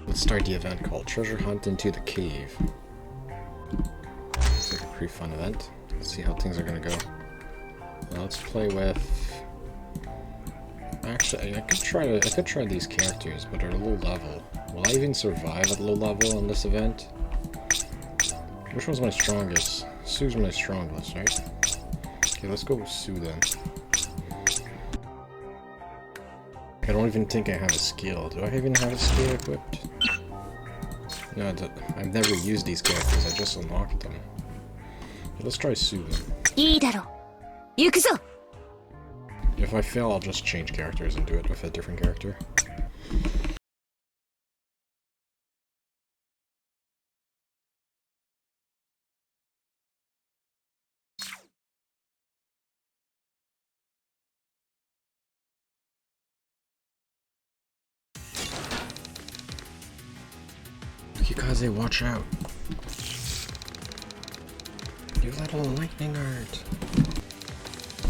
Let's start the event called Treasure Hunt into the Cave. It's like a pretty fun event. Let's see how things are gonna go. Let's play with... Actually, I could try these characters, but they're low level. Will I even survive at low level in this event? Which one's my strongest? Sue's my strongest, right? Okay, let's go with Sue then. I don't even think I have a skill. Do I even have a skill equipped? No, I've never used these characters, I just unlocked them. Okay, let's try Sue then. If I fail, I'll just change characters and do it with a different character. Kaze, watch out! You little lightning art!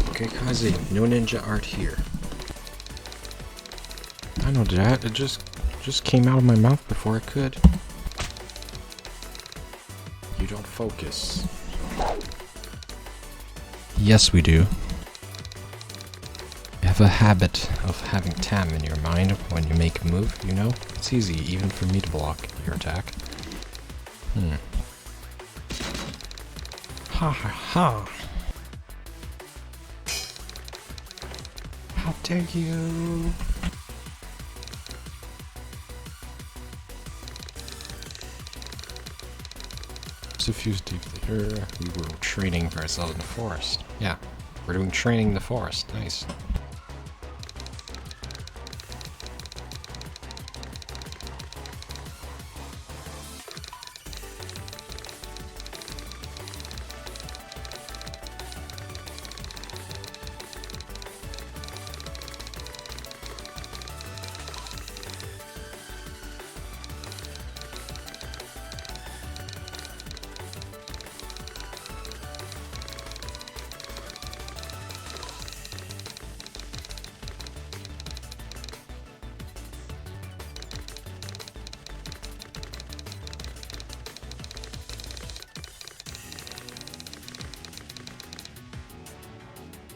Okay, Kaze, no ninja art here. I know that, it just came out of my mouth before it could. You don't focus. Yes, we do. You have a habit of having Tam in your mind when you make a move, you know? It's easy, even for me to block your attack. Ha ha ha! How dare you! A few deeply here, we were training for ourselves in the forest. Yeah, we're doing training in the forest. Nice.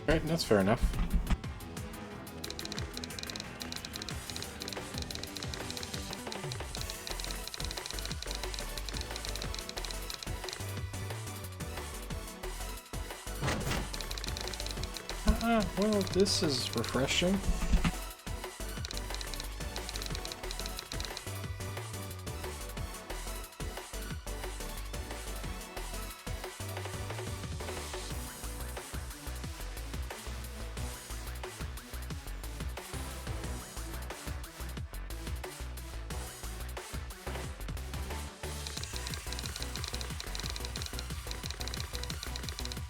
Alright, that's fair enough. Well, this is refreshing.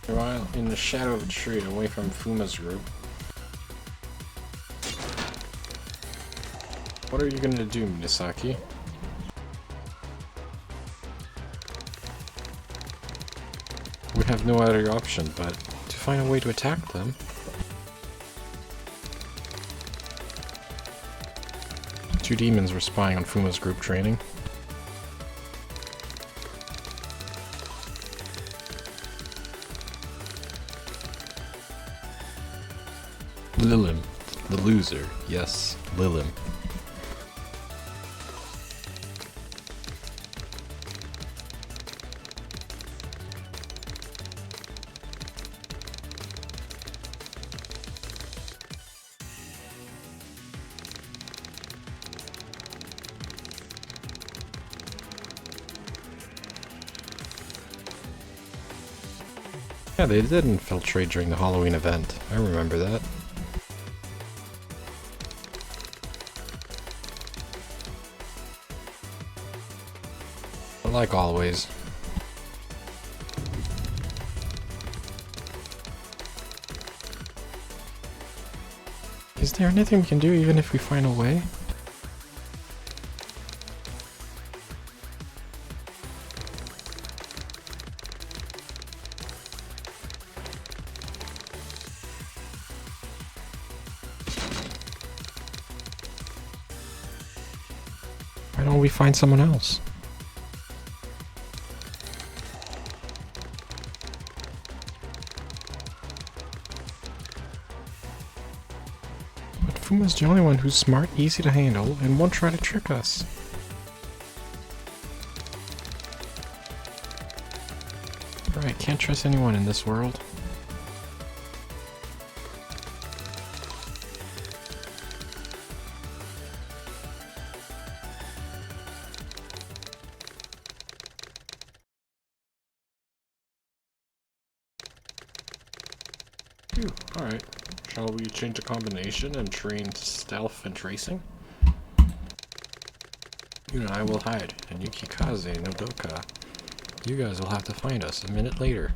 While in the shadow of a tree away from Fuma's group. What are you gonna do, Misaki? We have no other option but to find a way to attack them. Two demons were spying on Fuma's group training. Lilim, the loser. Yes, Lilim. Yeah, they did infiltrate during the Halloween event. I remember that. Like always. Is there anything we can do even if we find a way? Why don't we find someone else? But Fuma's the only one who's smart, easy to handle, and won't try to trick us. Right, can't trust anyone in this world. Phew, alright. Shall we change the combination and train stealth and tracing? You and I will hide, and Yukikaze no Doka. You guys will have to find us a minute later.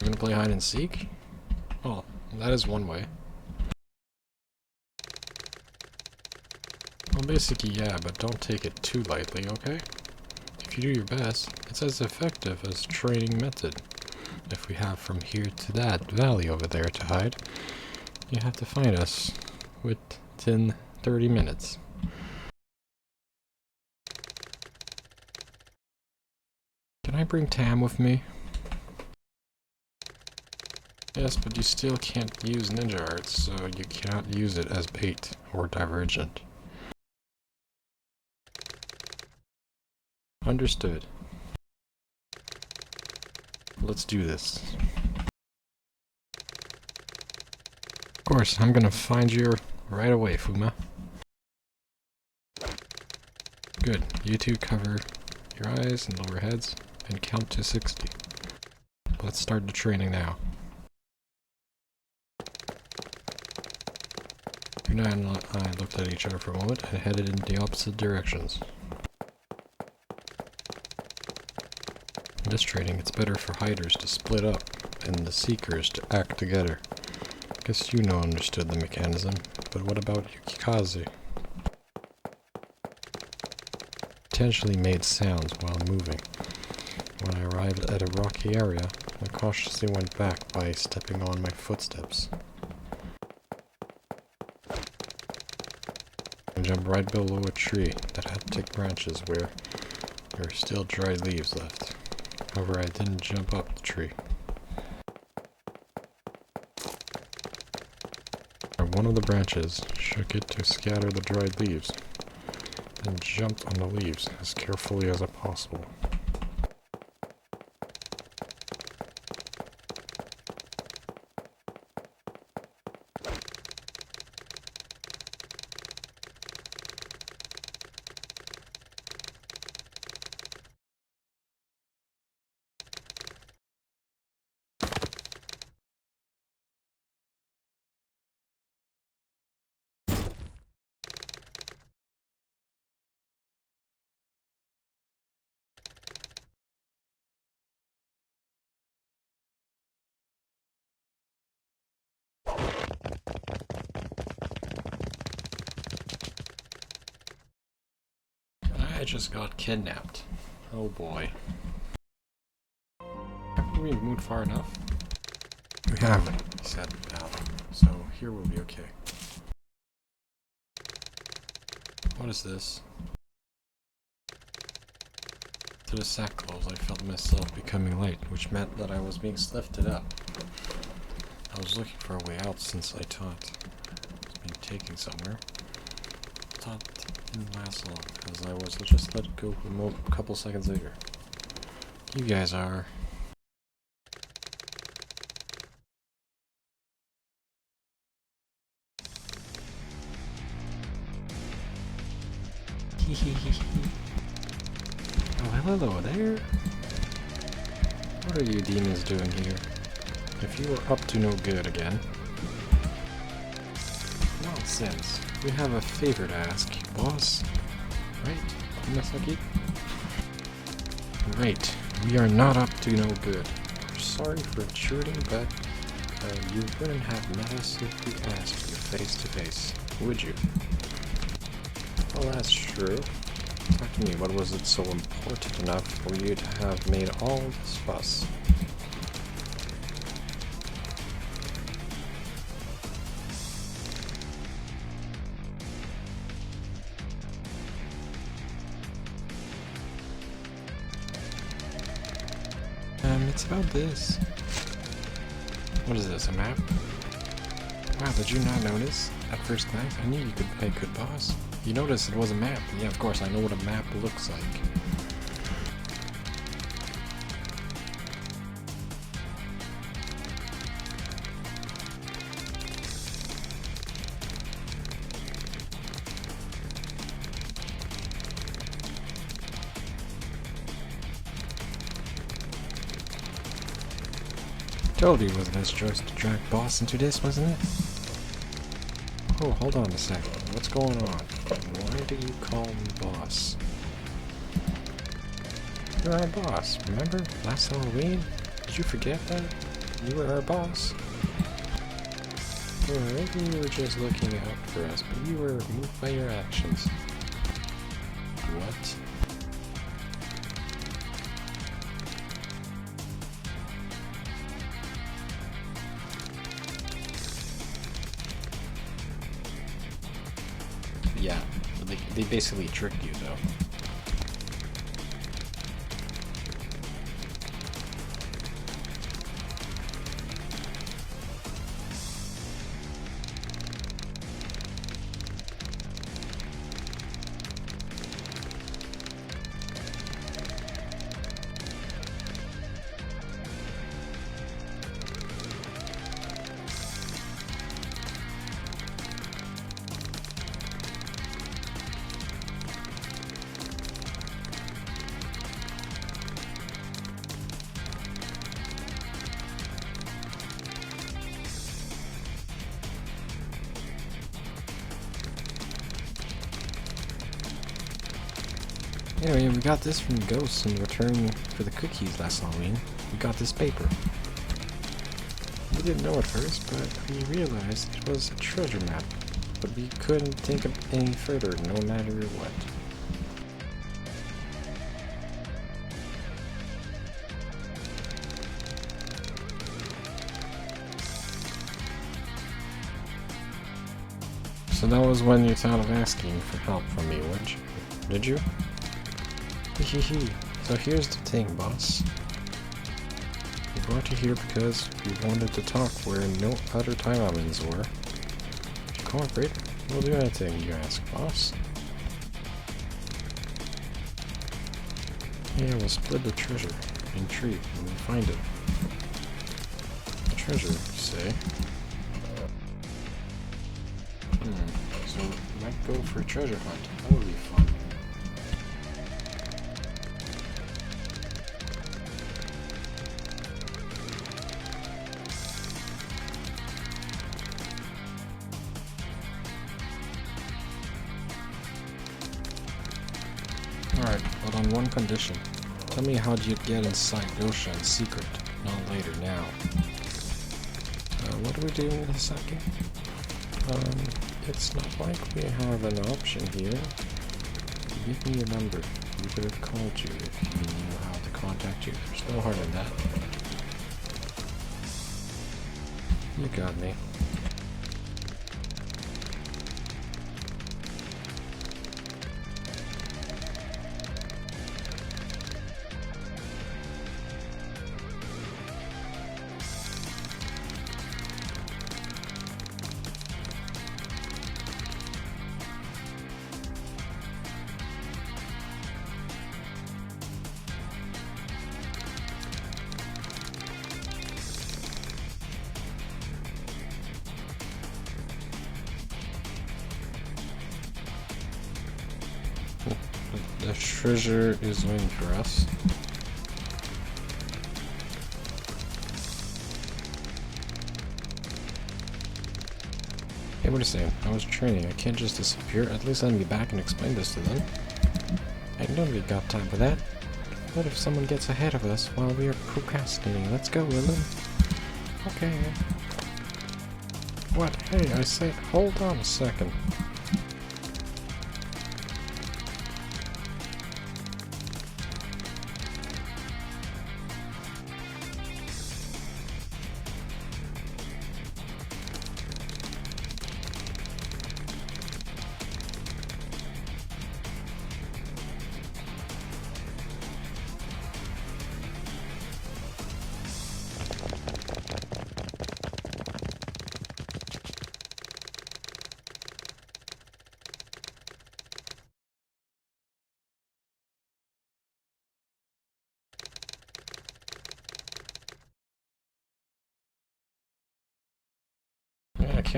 We're gonna play hide and seek? Oh, that is one way. Well, basically, yeah, but don't take it too lightly, okay? If you do your best, it's as effective as training method. If we have from here to that valley over there to hide, you have to find us within 30 minutes. Can I bring Tam with me? Yes, but you still can't use ninja arts, so you cannot use it as bait or divergent. Understood. Let's do this. Of course, I'm gonna find you right away, Fuma. Good. You two cover your eyes and lower heads and count to 60. Let's start the training now. Yuna and I looked at each other for a moment and headed in the opposite directions. In this training, it's better for hiders to split up and the seekers to act together. Guess Yuna understood the mechanism, but what about Yukikaze? Potentially made sounds while moving. When I arrived at a rocky area, I cautiously went back by stepping on my footsteps. I jumped right below a tree that had thick branches where there were still dried leaves left. However, I didn't jump up the tree. One of the branches shook it to scatter the dried leaves, then jumped on the leaves as carefully as possible. I just got kidnapped. Oh boy. Haven't we moved far enough? We haven't, he said, so here we'll be okay. What is this? To the sack clothes, I felt myself becoming light, which meant that I was being lifted up. I was looking for a way out since I thought I was being taken somewhere. Thought didn't last long, as I was just let go a couple seconds later. You guys are... Oh, hello there. What are you demons doing here? If you are up to no good again... Nonsense. We have a favor to ask, boss. Right, Masaki? Right, we are not up to no good. We're sorry for intruding, but you wouldn't have met us if we asked you face to face, would you? Well, that's true. Talk to me, what was it so important enough for you to have made all this fuss? What's about this? What is this, a map? Wow, did you not notice? At first glance, I knew you could play good boss. You noticed it was a map. Yeah, of course, I know what a map looks like. Told you it was his choice to drag boss into this, wasn't it? Oh, hold on a second. What's going on? Why do you call me boss? You're our boss, remember? Last Halloween? Did you forget that? You were our boss. Or maybe you were just looking out for us, but you were moved by your actions. What? Yeah, they basically tricked you, though. Anyway, we got this from Ghosts in return for the cookies last Halloween. We got this paper. We didn't know at first, but we realized it was a treasure map. But we couldn't think of any further, no matter what. So that was when you thought of asking for help from me, did you? Hehehe. So here's the thing, boss. We brought you here because we wanted to talk where no other Taimanins were. If you cooperate, we'll do anything you ask, boss. Yeah, we'll split the treasure in three when we find it. The treasure, you say? So we might go for a treasure hunt. That would be fun. Alright, but on one condition. Tell me how'd you get inside Gosha in secret, not later now. What are we doing in a second? It's not like we have an option here. Give me your number. We could have called you if you knew how to contact you. There's no harm in that. You got me. The treasure is waiting for us. Hey, what are you saying? I was training. I can't just disappear. At least let me back and explain this to them. I know we got time for that. What if someone gets ahead of us while we are procrastinating? Let's go, Willem. Okay. What? Hey, I said, hold on a second.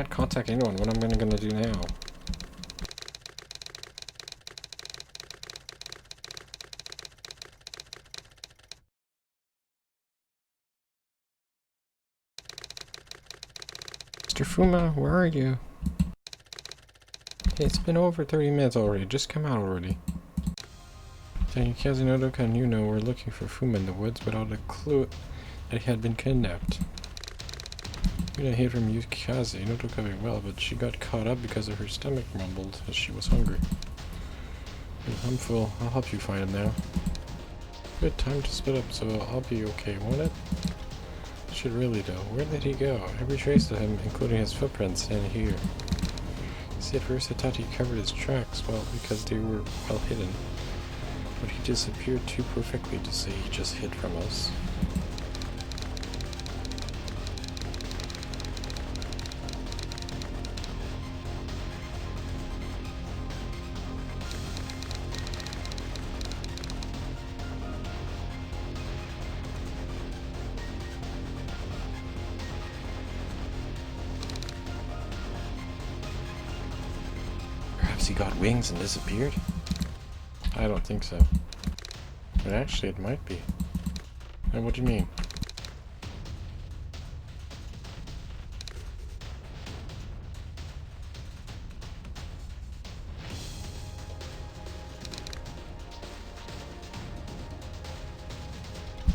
can't contact anyone. What am I gonna do now? Mr. Fuma, where are you? Hey, it's been over 30 minutes already. Just come out already. Kazi, Nodoka, and Yuno were looking for Fuma in the woods without a clue that he had been kidnapped. We didn't hear from Yukazi, Nodoka very well, but she got caught up because of her stomach rumbled as she was hungry. I'm full. I'll help you find him now. Good time to split up, so I'll be okay, won't it? Should really though. Where did he go? Every trace of him, including his footprints, and here. See, at first I thought he covered his tracks, well, because they were well hidden. But he disappeared too perfectly to say he just hid from us. Perhaps he got wings and disappeared? I don't think so. But actually, it might be. And what do you mean?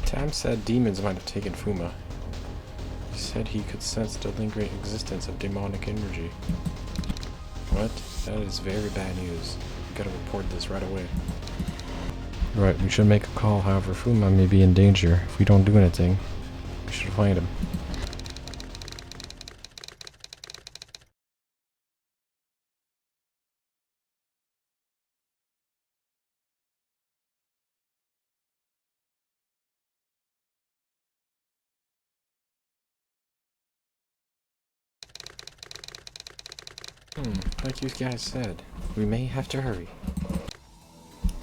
Tam said demons might have taken Fuma. He said he could sense the lingering existence of demonic energy. What? That is very bad news. We gotta report this right away. Right, we should make a call. However, Fuma may be in danger. If we don't do anything, we should find him. Like you guys said, we may have to hurry.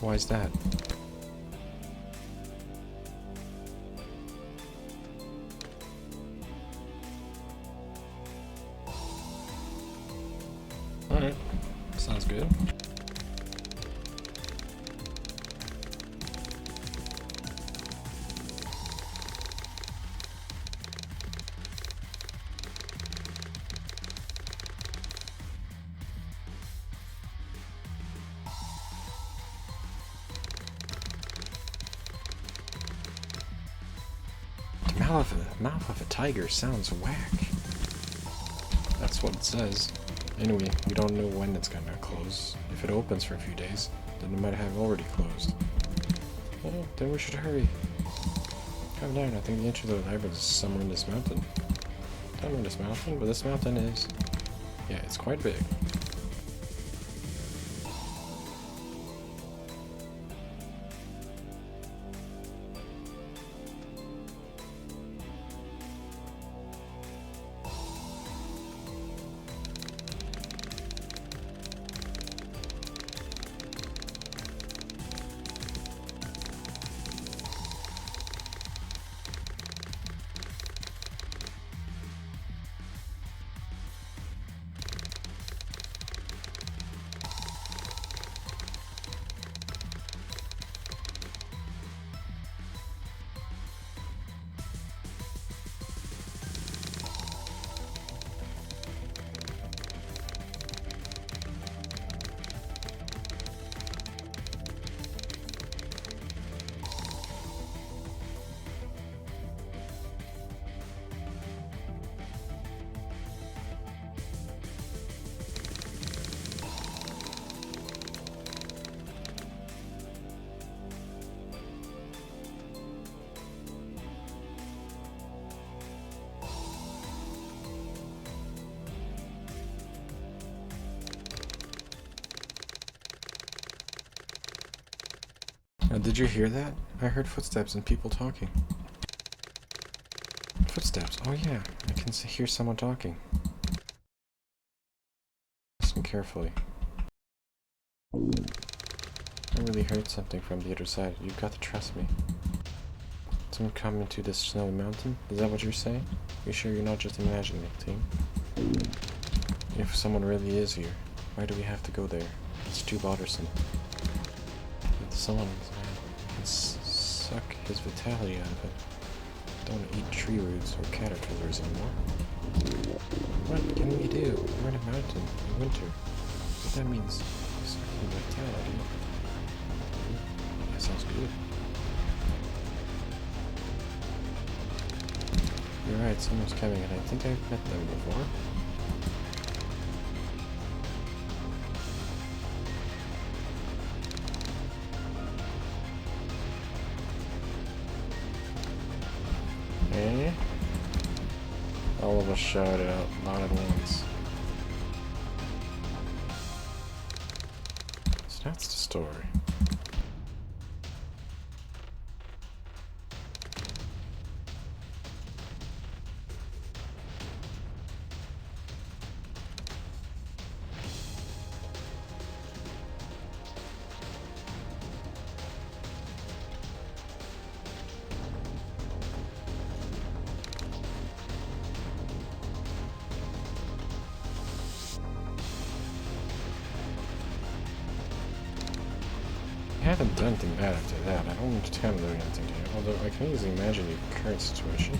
Why is that? Alright, sounds good. Mouth of a tiger sounds whack. That's what it says. Anyway, we don't know when it's gonna close. If it opens for a few days, then it might have already closed. Well, then we should hurry. Calm down, I think the entrance of the library is somewhere in this mountain. Somewhere in this mountain? But this mountain is... yeah, it's quite big. Did you hear that? I heard footsteps and people talking. Footsteps? Oh yeah, I can hear someone talking. Listen carefully. I really heard something from the other side. You've got to trust me. Someone coming to this snowy mountain? Is that what you're saying? You sure you're not just imagining it, team? If someone really is here, why do we have to go there? It's too bothersome. If someone can suck his vitality out of it. Don't eat tree roots or caterpillars anymore. What can we do? We're in a mountain in winter. But that means sucking vitality. That sounds good. You're right, someone's coming, and I think I've met them before. Okay. All of us shout it out, not at once. So that's the story. I haven't done anything bad after that. I don't understand doing anything to you, although I can easily imagine your current situation.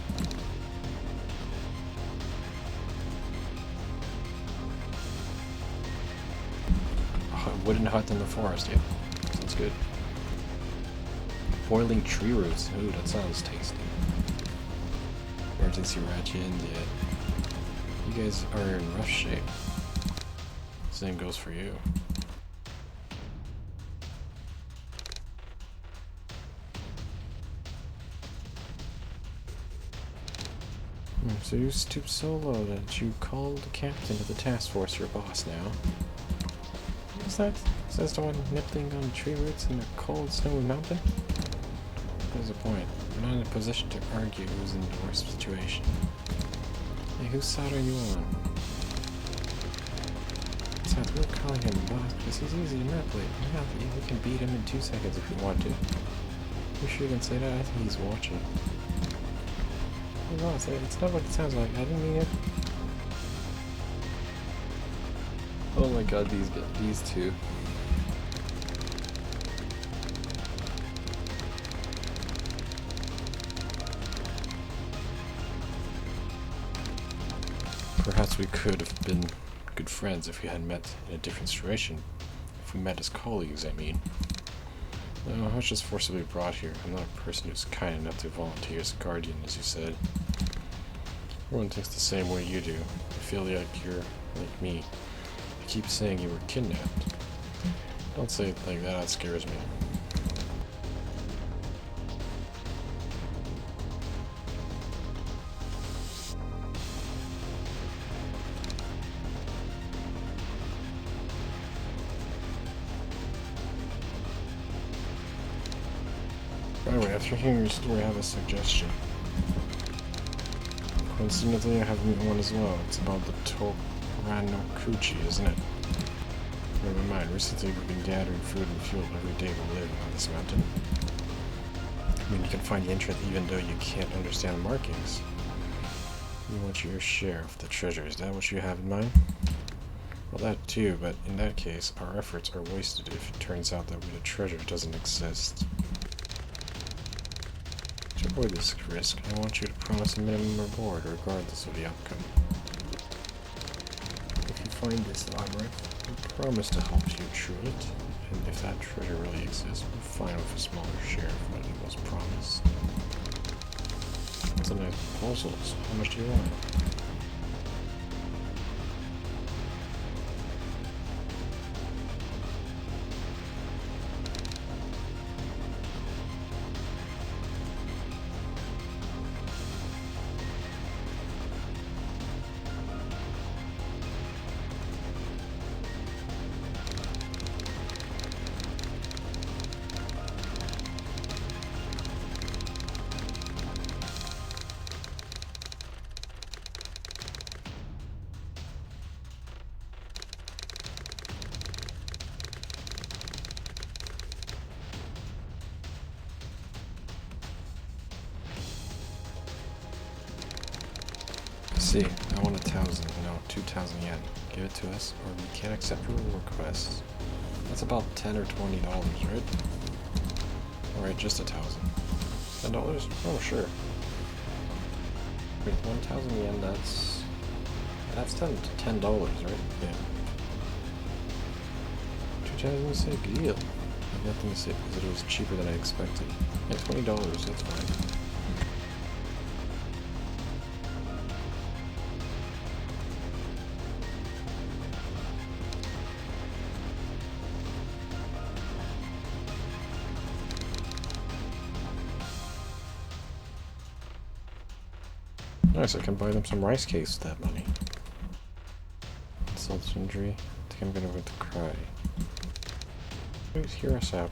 A wooden hut in the forest, yeah. Sounds good. Boiling tree roots. Ooh, that sounds tasty. Emergency ration, yeah. You guys are in rough shape. Same goes for you. So you stooped so low that you called the captain of the task force your boss now. What's that? Says the one nibbling on tree roots in a cold, snowy mountain? There's a point. We're not in a position to argue who's in the worst situation. Hey, whose side are you on? Besides, we're calling him boss because he's easy to manipulate. Yeah, we can beat him in 2 seconds if we want to. You sure you can say that? I think he's watching. No, it's not what it sounds like. I didn't mean it. Oh my god, these two. Perhaps we could have been good friends if we had met in a different situation. If we met as colleagues, I mean. No, I was just forcibly brought here. I'm not a person who's kind enough to volunteer as a guardian, as you said. Everyone thinks the same way you do. I feel like you're like me. You keep saying you were kidnapped. Don't say it like that, it scares me. Anyway, after hearing your story, I have a suggestion. Coincidentally, I have one as well. It's about the Toranokuchi, isn't it? Never mind, recently we've been gathering food and fuel every day we're living on this mountain. I mean, you can find the entrance even though you can't understand the markings. You want your share of the treasure, is that what you have in mind? Well, that too, but in that case, our efforts are wasted if it turns out that the treasure doesn't exist. To avoid this risk, I want you to promise a minimum reward regardless of the outcome. If you find this labyrinth, I promise to help you through it, and if that treasure really exists, we'll fine with a smaller share of what it was promised. That's a nice proposal, so how much do you want? See, I want 1,000, no, 2,000 yen. give it to us, or we can't accept your requests. That's about $10 or $20, right? Alright, just 1,000. $10? Oh, sure. Wait, 1,000 yen, that's $10, right? Yeah. 2,000 is a deal. I have nothing to say because it was cheaper than I expected. Yeah, $20, that's fine. Nice, I can buy them some rice cakes with that money. Insult injury. I think I'm gonna have to cry. Please hear us out.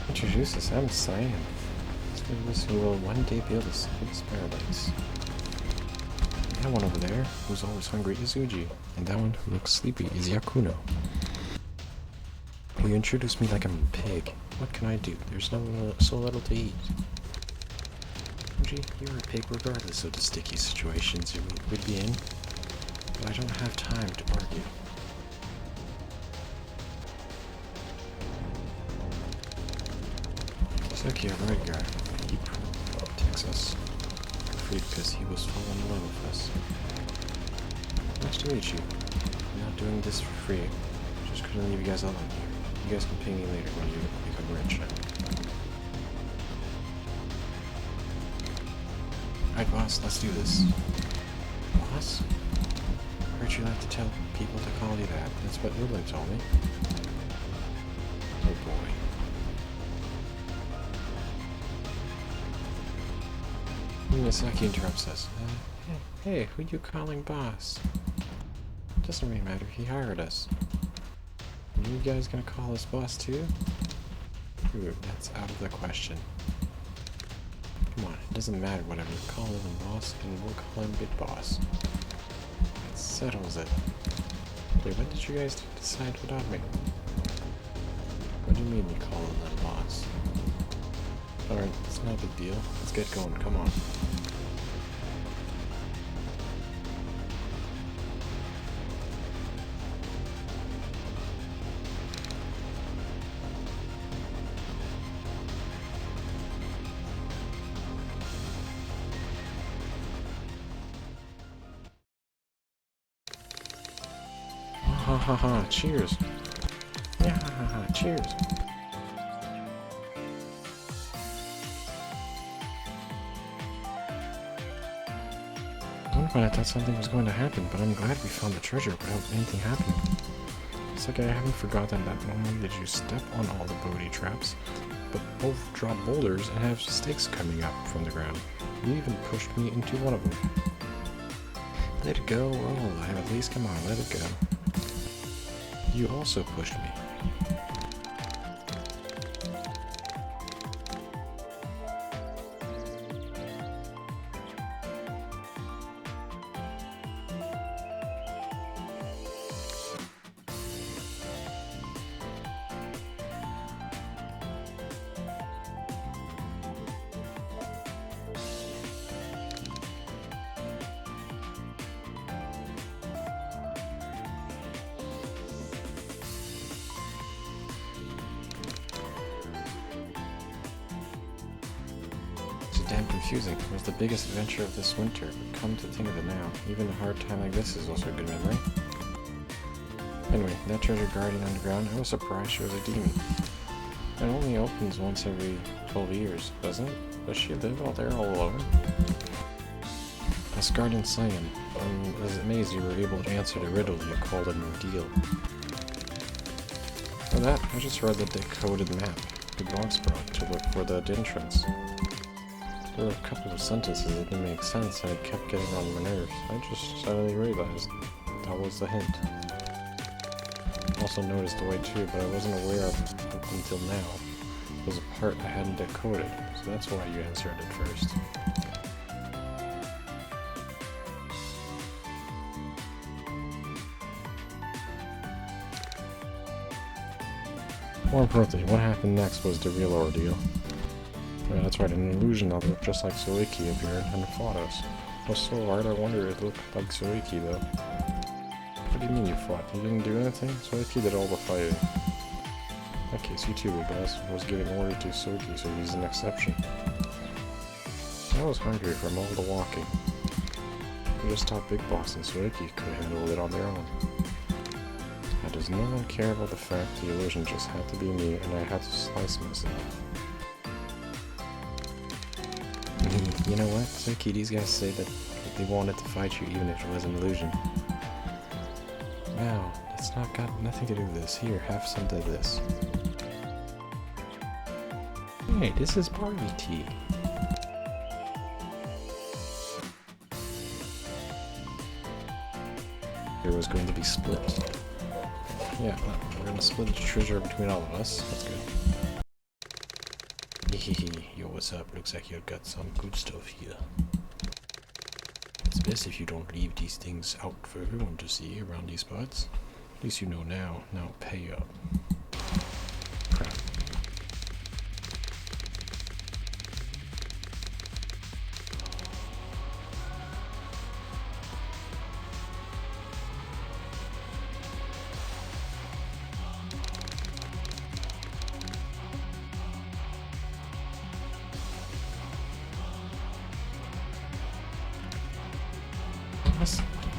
Introduce us, I'm Cyan. This will one day be able to see this paradise. That one over there, who's always hungry, is Uji, and that one who looks sleepy is Yakuno. You introduce me like I'm a pig. What can I do? There's so little to eat. Uji, you're a pig regardless of the sticky situations you would be in, but I don't have time to argue. Saki, a right guy. He protects us. Afraid because he was falling in love with us. Nice to meet you. I'm not doing this for free. Just couldn't leave you guys alone here. You guys can pay me later when you become rich. Alright, boss, let's do this. Boss? Heard you like to tell people to call you that. That's what Ruben told me. Oh boy. Misaki interrupts us. Hey, who you calling boss? Doesn't really matter, he hired us. Are you guys gonna call us boss too? Ooh, that's out of the question. Come on, it doesn't matter whatever. Call him boss and we'll call him big boss. That settles it. Wait, when did you guys decide without me? What do you mean you call him the boss? Alright, it's not a big deal. Let's get going, come on. Ha ha ha, cheers. Yeah, ha ha ha, cheers. One point I thought something was going to happen, but I'm glad we found the treasure without anything happening. It's like I haven't forgotten that not only did you step on all the booty traps, but both drop boulders and have stakes coming up from the ground. You even pushed me into one of them. Let it go, oh, at least come on, let it go. You also pushed me. Damn confusing. It was the biggest adventure of this winter, but come to think of it now, even a hard time like this is also a good memory. Anyway, that treasure guardian underground, I was surprised she was a demon. It only opens once every 12 years, doesn't it? Does she live out there all alone? As Guardian Cyan, I was amazed you were able to answer the riddle you called an ordeal. For that, I just read the decoded map. the dog sprout to look for the entrance. There were a couple of sentences that didn't make sense and it kept getting on my nerves. I just suddenly realized that was the hint. Also noticed the way too, but I wasn't aware of it up until now. It was a part I hadn't decoded, so that's why you answered it first. More importantly, what happened next was the real ordeal. Yeah, that's right, an illusion that looked just like Soiki appeared and fought us. It was so hard, I wonder it looked like Soiki though. What do you mean you fought? You didn't do anything? Soiki did all the fighting. In that case, you too, Big Boss, was giving order to Soiki, so he's an exception. I was hungry from all the walking. I just thought Big Boss and Soiki could handle it on their own. How does no one care about the fact the illusion just had to be me and I had to slice myself? You know what, Soiki, these guys say that they wanted to fight you even if it was an illusion. Wow, it's not got nothing to do with this. Here, have some of this. Hey, this is Barbie tea. It was going to be split. Yeah, we're gonna split the treasure between all of us. That's good. Yo, what's up? Looks like you've got some good stuff here. It's best if you don't leave these things out for everyone to see around these spots. At least you know now. Now pay up. Crap.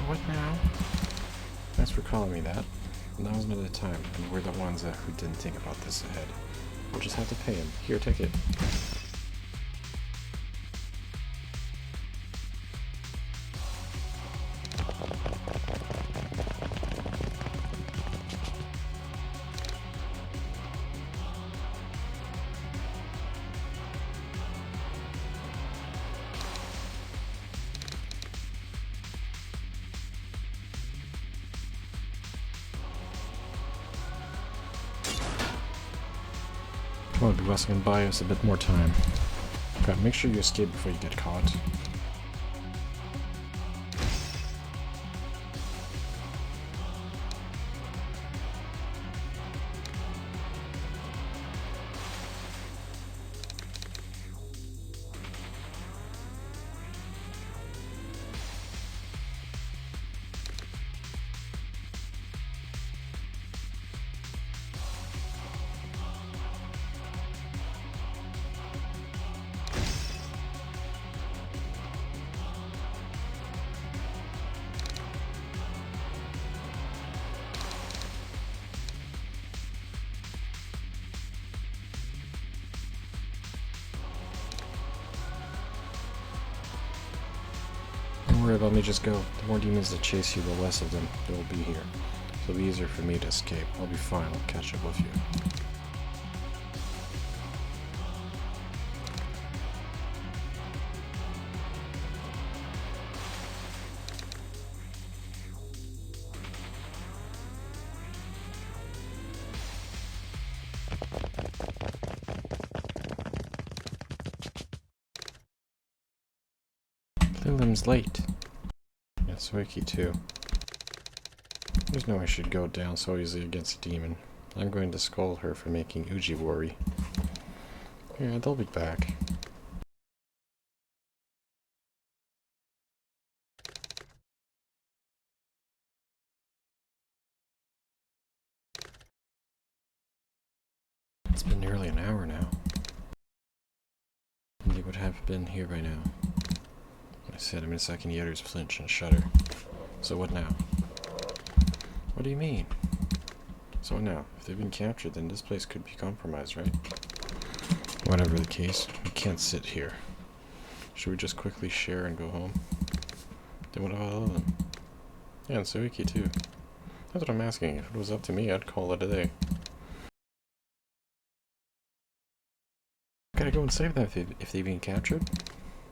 What now? Thanks for calling me that. Now's not the time, and we're the ones who didn't think about this ahead. We'll just have to pay him. Here, take it. Come on, Big Boss, can buy us a bit more time. Okay, make sure you escape before you get caught. Don't worry about me, just go. The more demons that chase you, the less of them there will be here. It'll be easier for me to escape. I'll be fine, I'll catch up with you. Lilim's late. Yeah, Soiki too. There's no way she'd go down so easily against a demon. I'm going to scold her for making Uji worry. Yeah, they'll be back. It's been nearly an hour now. And they would have been here by now. I said I'm in a second, the others flinch and shudder. So what now? What do you mean? So now, if they've been captured, then this place could be compromised, right? Whatever the case, we can't sit here. Should we just quickly share and go home? Then what about all of them? Yeah, and Soiki too. That's what I'm asking. If it was up to me, I'd call it a day. wouldn't save them if they've been captured.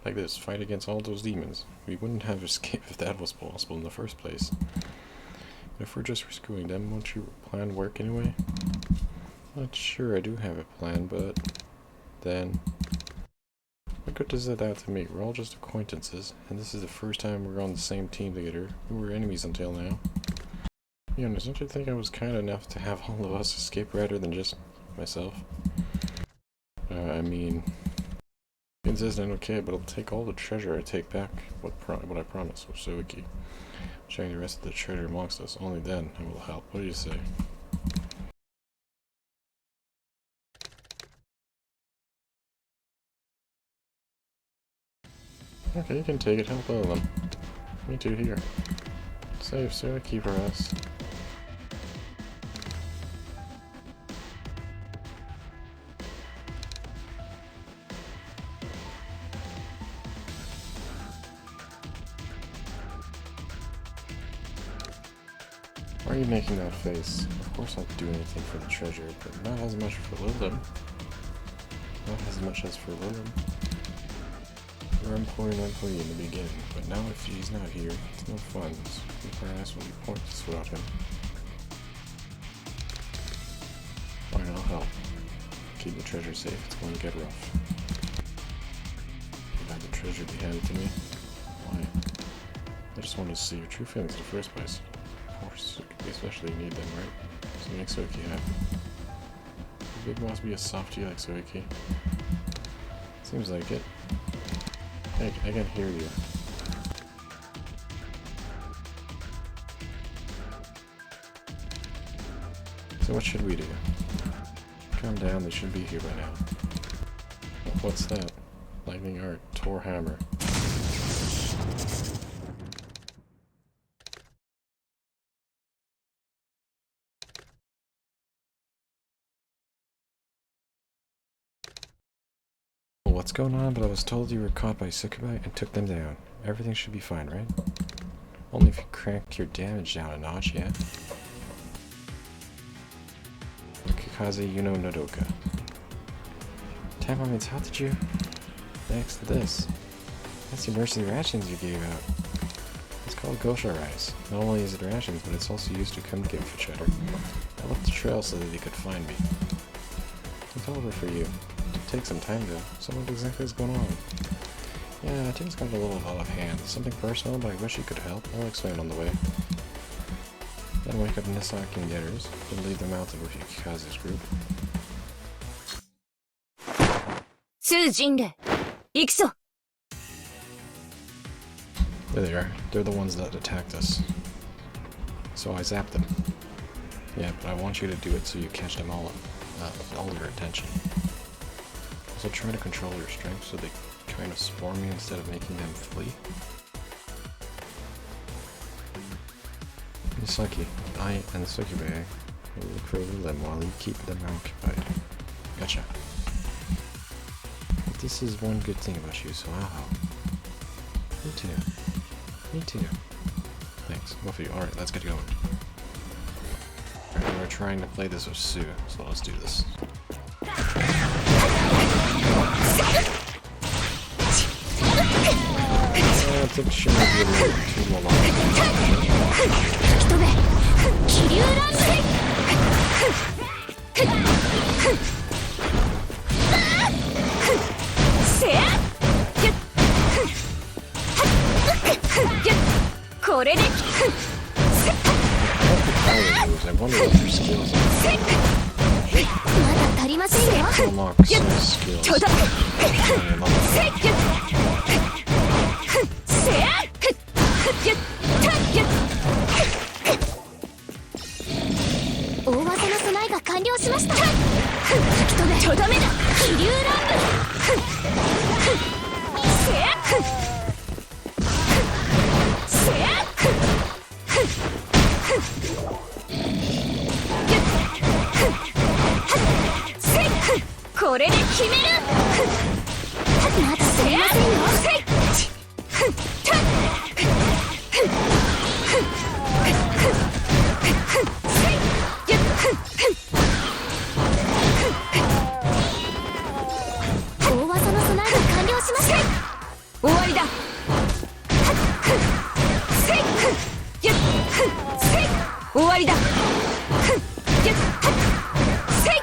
Like this, fight against all those demons. We wouldn't have escaped if that was possible in the first place. If we're just rescuing them, won't your plan work anyway? Not sure I do have a plan, but then what good does that add to me? We're all just acquaintances, and this is the first time we're on the same team together. We were enemies until now. To be honest, don't you think I was kind enough to have all of us escape rather than just myself? I mean, consistent, okay, but I'll take all the treasure I take back. What I promised, Soiki. Sharing the rest of the treasure amongst us. Only then it will help. What do you say? Okay, you can take it. Help all of them. Me too, here. Save Soiki for us. Why are you making that face? Of course I'll do anything for the treasure, but not as much for Lilim. Not as much as for Lilim. We're employing an employee in the beginning, but now if he's not here, it's no fun. So the ass will be pointless without him. Fine, I'll help. Keep the treasure safe, it's going to get rough. You had the treasure be handed to me? Why? I just wanted to see your true feelings in the first place. Of course, we especially need them, right? So make Soiki happy. Will Big Boss be a softie like Soiki? Seems like it. Hey, I can hear you. So what should we do? Calm down, they should be here by now. What's that? Lightning Art, Tor Hammer. What's going on? But I was told you were caught by Sukubai and took them down. Everything should be fine, right? Only if you crank your damage down a notch, yeah? Kikaze Yuno Nodoka. Taimanin, how did you... Thanks to this. That's the emergency rations you gave out. It's called Gosha rice. Not only is it rations, but it's also used to come to give for cheddar. I left the trail so that he could find me. It's over for you. Take some time though. So what exactly is going on? Yeah, I think it's got a little out of hand. Something personal, but I wish you could help. I'll explain on the way. Then wake up Nisaki and Getters, then lead them out to Kikaze's group. There they are. They're the ones that attacked us. So I zapped them. Yeah, but I want you to do it so you catch them all their attention. Also try to control their strength so they kind of swarm you instead of making them flee. Misaki, I and Sukubai will look for them while you keep them occupied. Gotcha. But this is one good thing about you, so I'll help. Me too. Me too. Thanks. Both of you. Alright, let's get going. Alright, we're trying to play this with Sue, so let's do this. I think she might be a little too long. I wonder what her skills are. Unlock some skills. 終わりだ。せいやっせい終わりだ。やっせい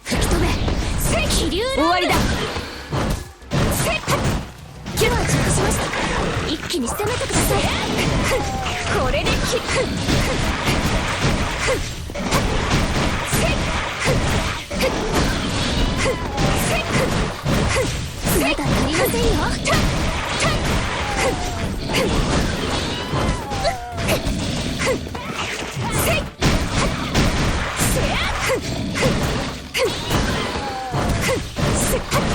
吹き飛べ。せい気流終わりだ。せいでは熟しました。一気に攻めてください。これでまだ足りませんよ。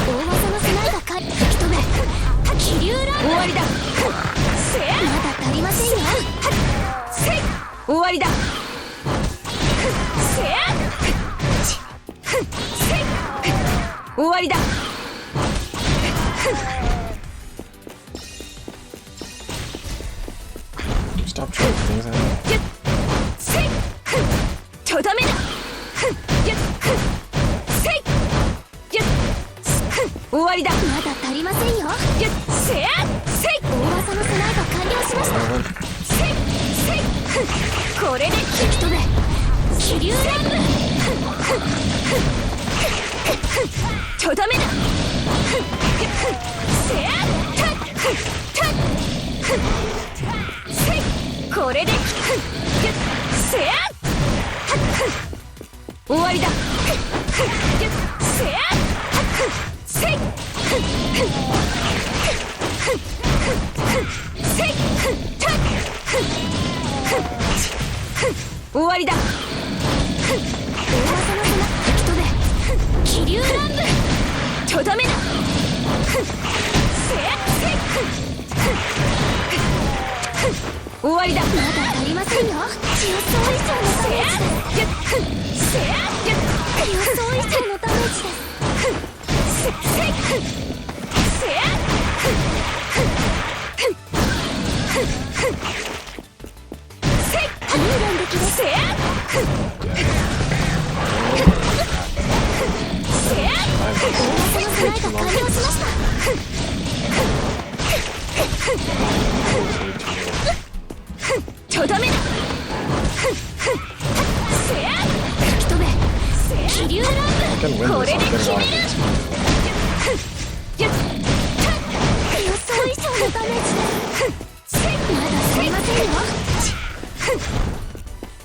大技の備えが吹き飛べ。気流ラン終わりだ。まだ足りませんよ。終わりだ。終わりだ。Stop trying things I know. ちょダメだ。終わりだ。まだ足りませんよ。大技の備えが完了しました。これで吹き飛べ。気流ランブ。ちょダメだ。これで終わりだ。終わりだ。大技の砂吹き飛べ。気流ランブ。ちょダメだ。終わりだ。まだ足りませんよ。予想以上のダメージです。予想以上のダメージです。いい連撃です。大技の備えが完了しました。ちょダメだ。吹き飛べ。気流ランブ。これで決める。予想以上のダメージです。まだ足りませんよ。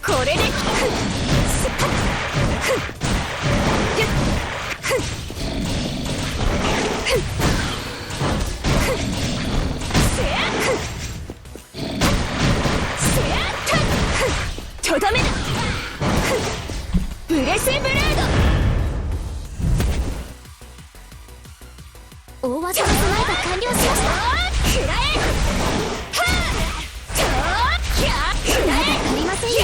これでちょダメだ。ブレスブレード。大技の備えが完了しました。くらえ。まだ足りませんよ。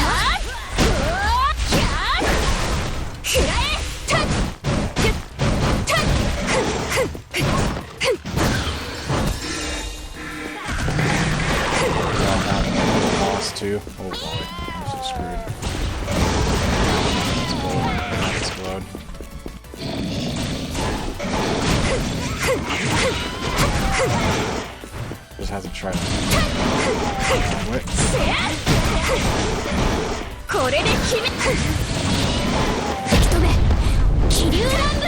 Too. Oh boy, I'm so screwed. Explode. Just have to try to wait. これで決め。吹き飛べ。気流ランブ。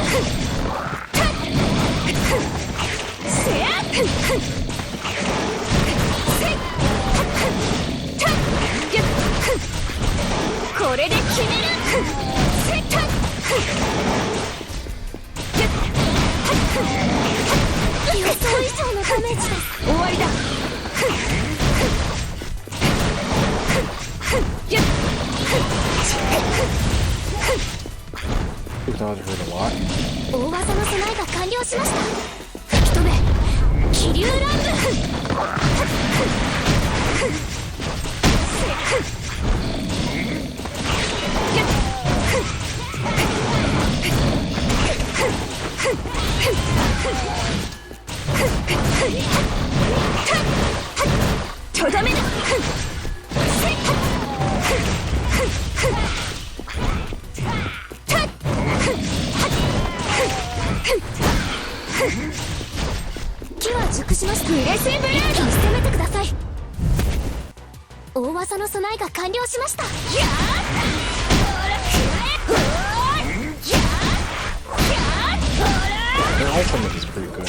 これで決める。予想以上のダメージです。終わりだ。大技の備えが完了しました。吹き飛べ。気流ランブ。ちょダメだ。機は熟しました。嬉しいブレード。一気に攻めてください。大技の備えが完了しました。やTheir ultimate is pretty good.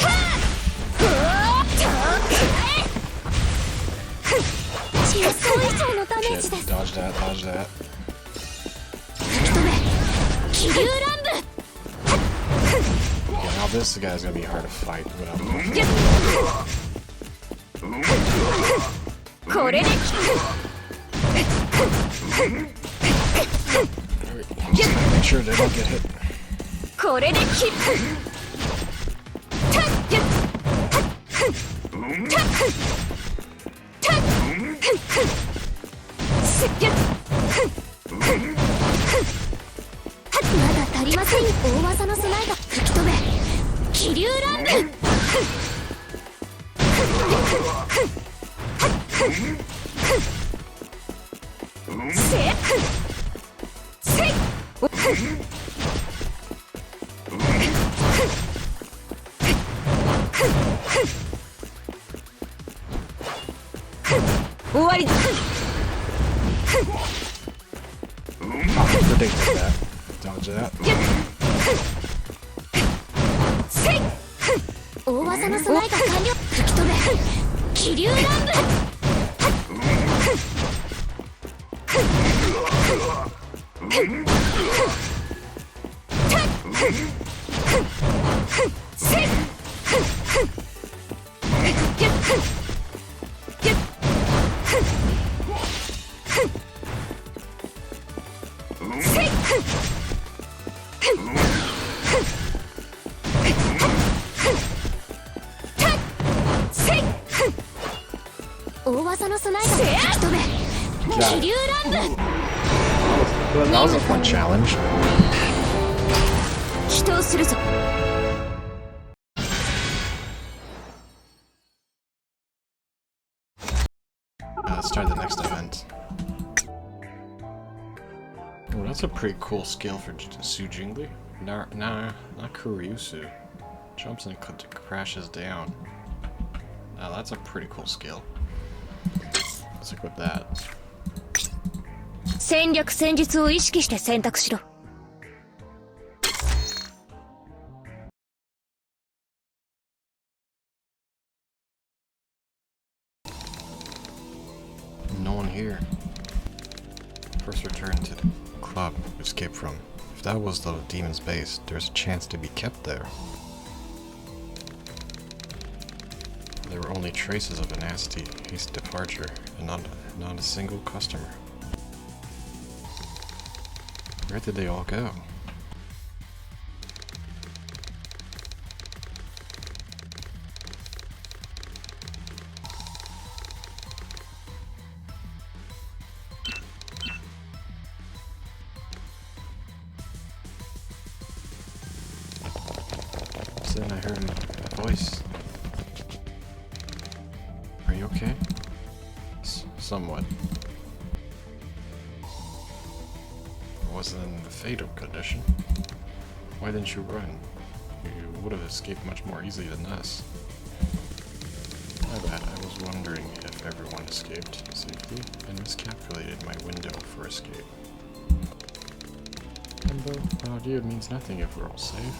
予想以上のダメージです。 Dodge that, dodge that. 吹き止め気流乱舞。 Yeah, now this guy's gonna be hard to fight without. これで Make sure they don't get hit. これできまだ足りません。大技の備えが吹き飛べ気流乱舞。終わりだ。 Predicted that. Dodge that. 大技の備えが完了。吹き飛べ気流乱舞。大技の備えが吹き飛べ気流乱舞。 That was a fun challenge. 祈祷するぞ。 Let's start the next event. Oh, that's a pretty cool skill for Su Jingli. Nah, not Kuryusu. Jumps and crashes down. Now that's a pretty cool skill. Let's equip that. 戦略戦術を意識して選択しろ。 No one here. First return to the club we escaped from. If that was the demon's base, there's a chance to be kept there. There were only traces of a nasty, hasty departure, and not a single customer. Where did they all go? Then I heard a voice. Are you okay? Somewhat. I wasn't in the fatal condition. Why didn't you run? You would have escaped much more easily than us. My bad, I was wondering if everyone escaped safely and miscalculated my window for escape. And about you, it means nothing if we're all safe.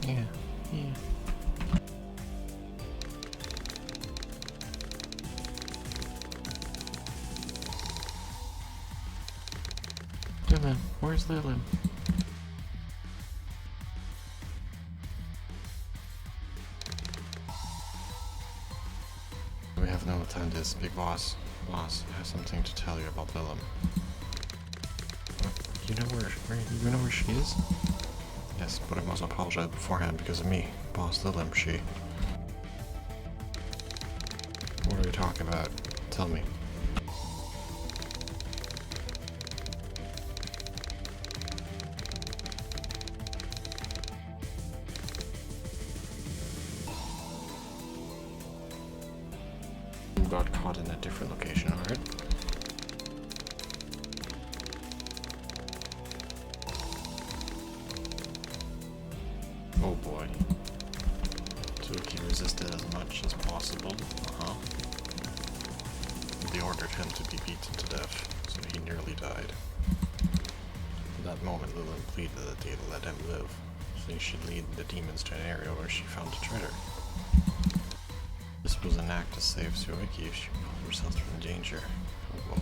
Yeah. Lilin, where's Lilin? We have no time to speak, boss. Boss, I have something to tell you about Lilin. You know where she is? Yes, but I must apologize beforehand because of me, Boss Lilin, she... What are you talking about? Tell me. Got caught in a different location, alright? Oh boy. Tsuki resisted as much as possible. They ordered him to be beaten to death, so he nearly died. At that moment, Lilin pleaded that they let him live, so he should lead the demons to an area where she found a treasure. This was an act to save Tsuki if she pulled herself from danger. Oh boy.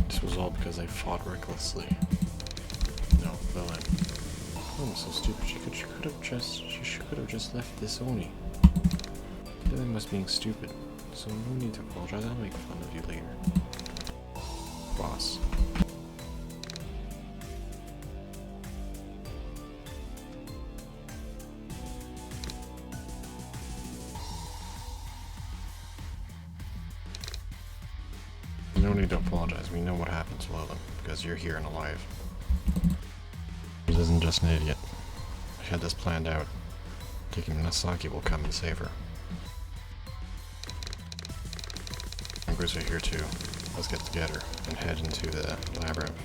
This was all because I fought recklessly. No, Lilin. Oh, I'm so stupid. She could have just left this Oni. Lilin was being stupid, so no need to apologize. I'll make fun of you later. Boss. No need to apologize. We know what happened to Lilin, because you're here and alive. She isn't just an idiot. I had this planned out. Thinking Nasaki will come and save her. And Bruce are here too. Let's get together and head into the labyrinth.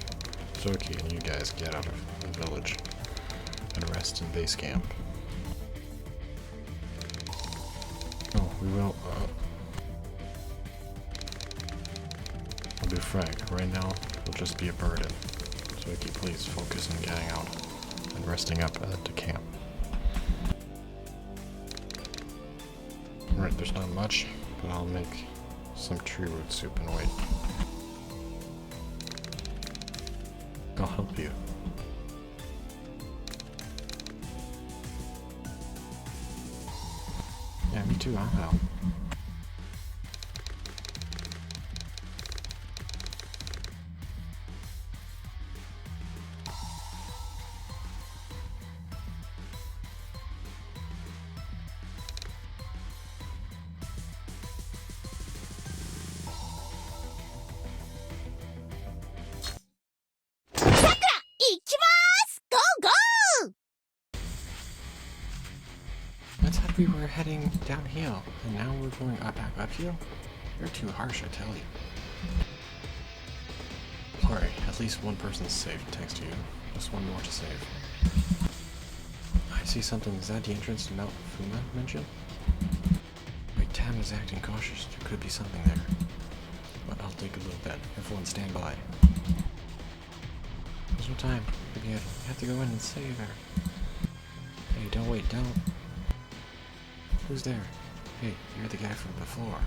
Soki and you guys get out of the village and rest in base camp. Oh, we will, I'll be frank, right now, it'll just be a burden. Soki, please focus on getting out and resting up at the camp. Right, there's not much, but I'll make some tree root soup and wait. I'll help you. Yeah, me too, I'll help. I thought we were heading downhill, and now we're going back uphill? You're too harsh, I tell you. Sorry, at least one person's saved thanks to you. Just one more to save. I see something. Is that the entrance to Mount Fuma mentioned? Wait, Tam is acting cautious. There could be something there. But I'll take a little bit. Everyone stand by. There's no time. We have to go in and save her. Hey, don't wait, don't. Who's there? Hey, you're the guy from before.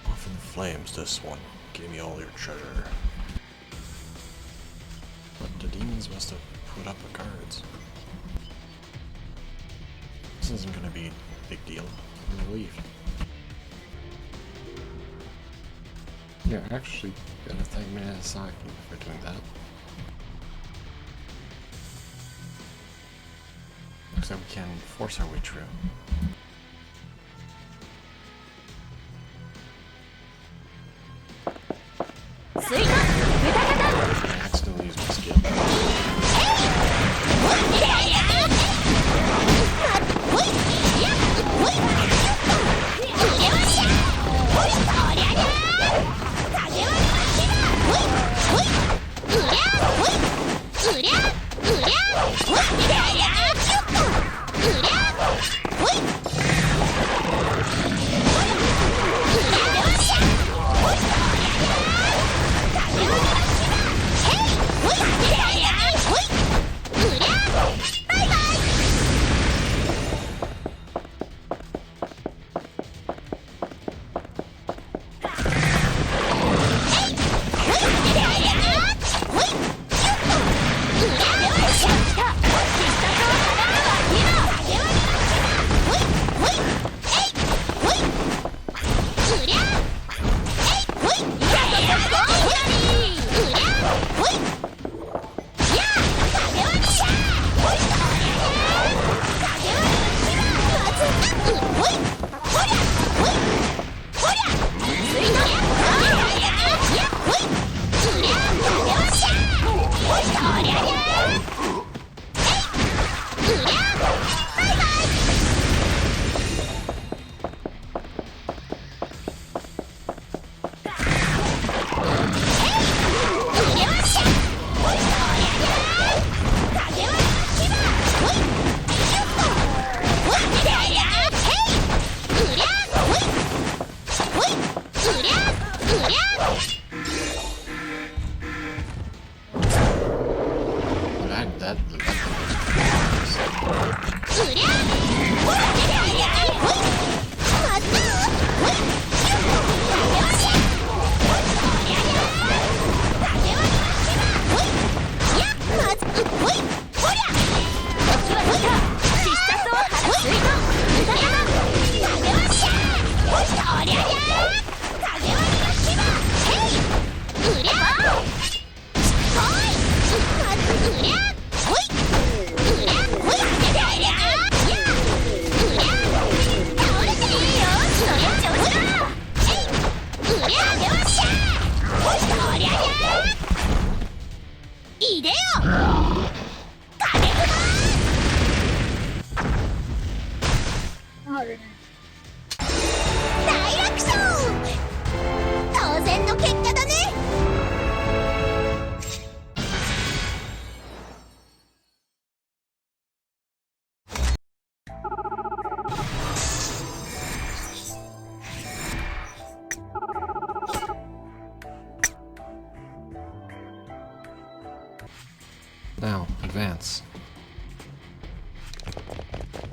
Off in the flames, this one. Give me all your treasure. But the demons must have put up the guards. This isn't gonna be a big deal. I'm relieved. Yeah, actually, gotta thank Nasaki for doing that. Looks like we can force our way through. I accidentally used my skill. that. Now, advance.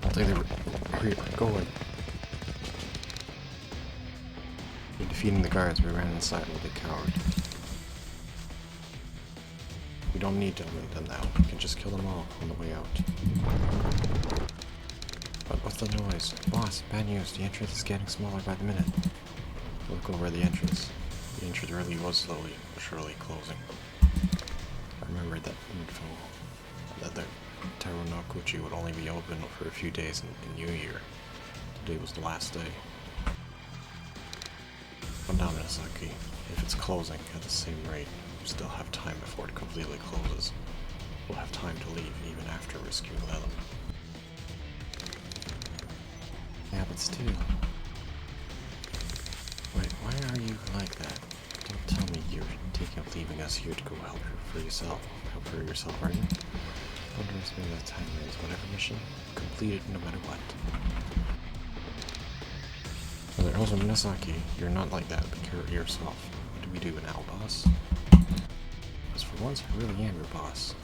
I'll take the go away. You're defeating the guards. We ran inside with a coward. We don't need to eliminate them now. We can just kill them all on the way out. But what's the noise? Boss, bad news. The entrance is getting smaller by the minute. Look over the entrance. The entrance really was slowly but surely closing. I remembered that info that the Taronokuchi would only be open for a few days in New Year. Today was the last day. But now, Minasaki, if it's closing at the same rate, we still have time before it completely closes. We'll have time to leave even after rescuing Lelum. Yeah, but still. Wait, why are you like that? Don't tell me you're thinking of leaving us here to go help for yourself. Help for yourself, are you? Don't underestimate that time is whatever mission, complete it no matter what. Also, Minasaki, you're not like that. Be careful yourself. What do we do now, boss? Because for once, I really am your boss.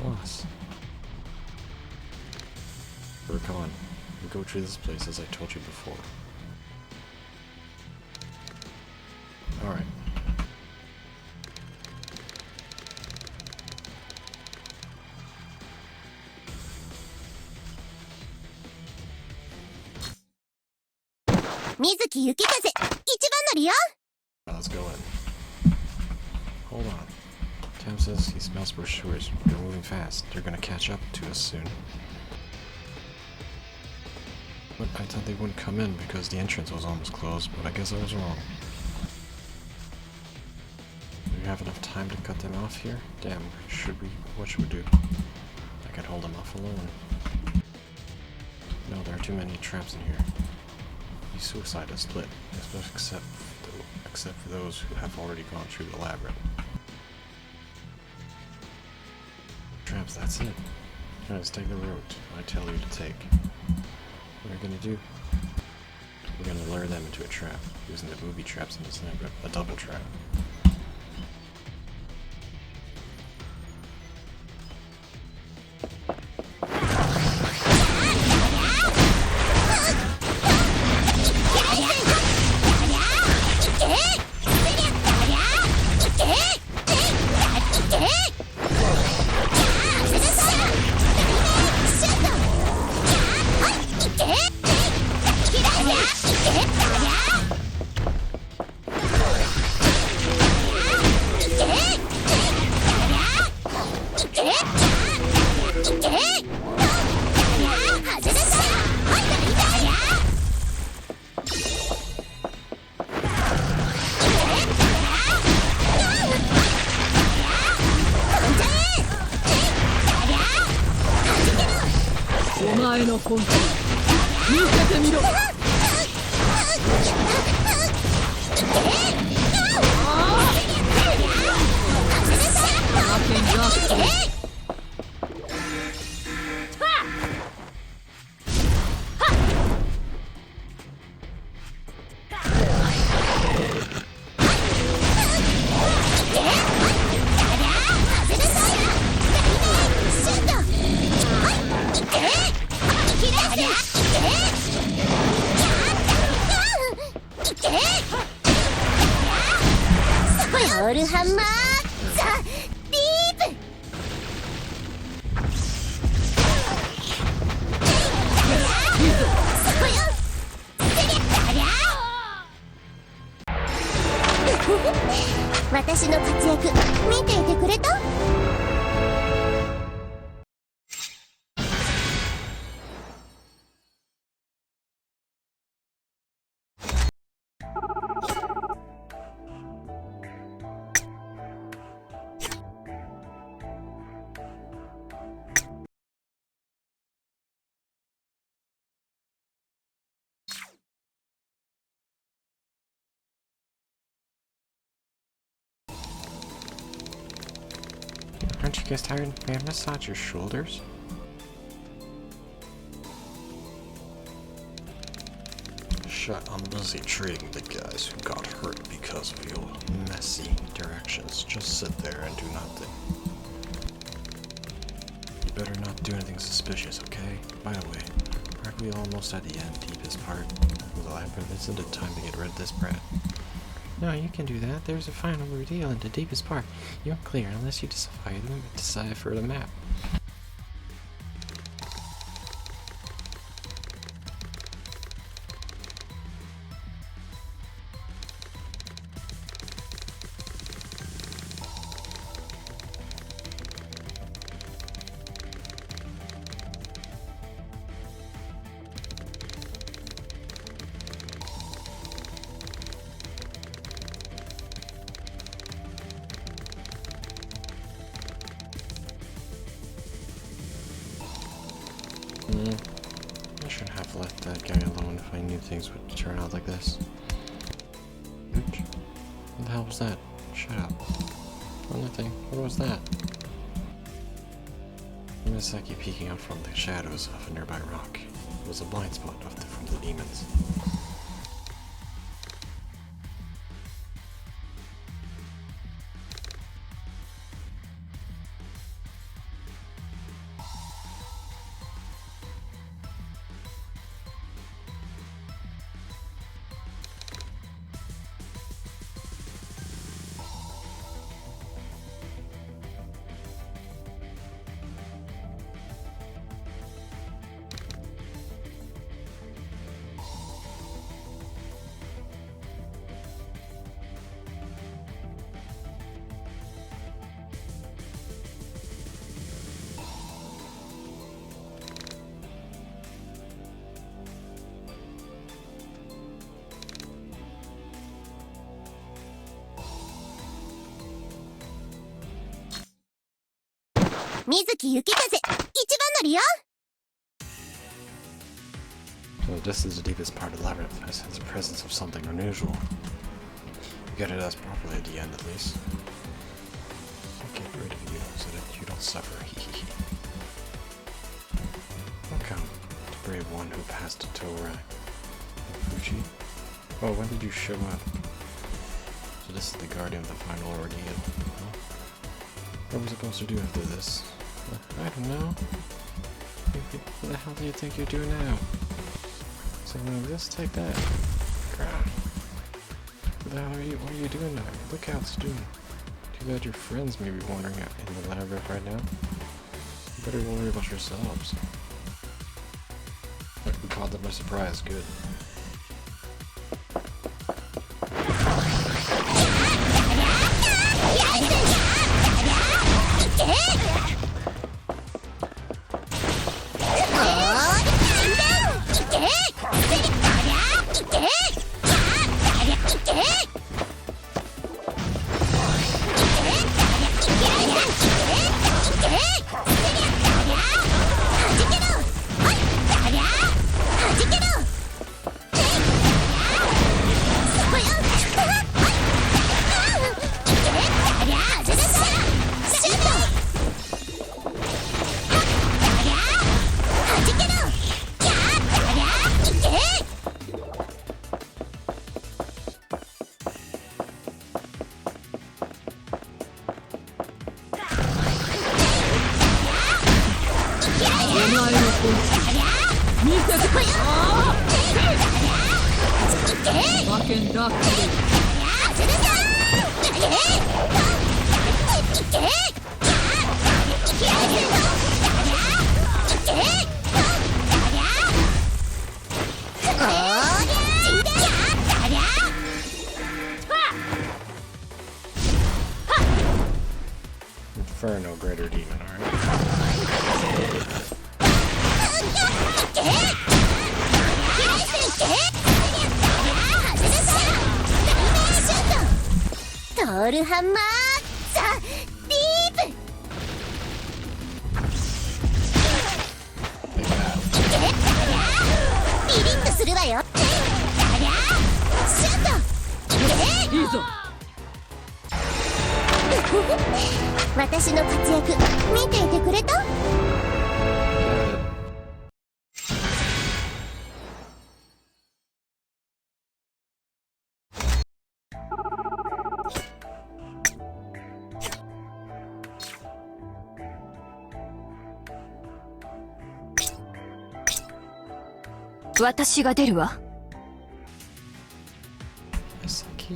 Boss. We're gone. We go through this place as I told you before. Alright. Let's go in. Hold on. Tam says he smells brochures. They're moving fast. They're gonna catch up to us soon. But I thought they wouldn't come in because the entrance was almost closed, but I guess I was wrong. Do we have enough time to cut them off here? Damn, what should we do? I can hold them off alone. No, there are too many traps in here. The suicide is split, except for those who have already gone through the labyrinth. Traps, that's it. Let's take the route I tell you to take. What are we gonna do? We're gonna lure them into a trap, using the booby traps in this labyrinth, a double trap. オールハンマーザ・ディープ。そこよ。私の活躍見ていてくれた？Aren't you guys tired? May I massage your shoulders? Shut, I'm busy treating the guys who got hurt because of your messy directions. Just sit there and do nothing. You better not do anything suspicious, okay? By the way, aren't we almost at the end, deepest part? Well, isn't it time to get rid of this brat? No, you can do that. There's a final reveal in the deepest part. You aren't clear unless you decipher the map. I should have let that guy alone if I knew things would turn out like this. Oops. What the hell was that? Shut up. Oh, nothing. What was that? Misaki peeking out from the shadows of a nearby rock. It was a blind spot from the demons. Mizuki Yuki Kaze, 一番乗りよ。 So this is the deepest part of the labyrinth. I sense the presence of something unusual. You get it as properly at the end, at least. I'll get rid of you so that you don't suffer. Welcome, the brave one who passed to Torai. Fuji? Oh, when did you show up? So this is the guardian of the final ordeal. Huh? What are we supposed to do after this? I don't know. What the hell do you think you're doing now? So just take that. Crap. What the hell are you? What are you doing now? Look out, student. Too bad your friends may be wandering out in the labyrinth right now. You better worry about yourselves. We caught them by surprise. Good. Fucking duck. Inferno Greater Demon, alright? Total Hammer! Deep! ピリッとするわよ。ありゃシュート。いいぞ。私の活躍見ていてくれた？私が出るわ。You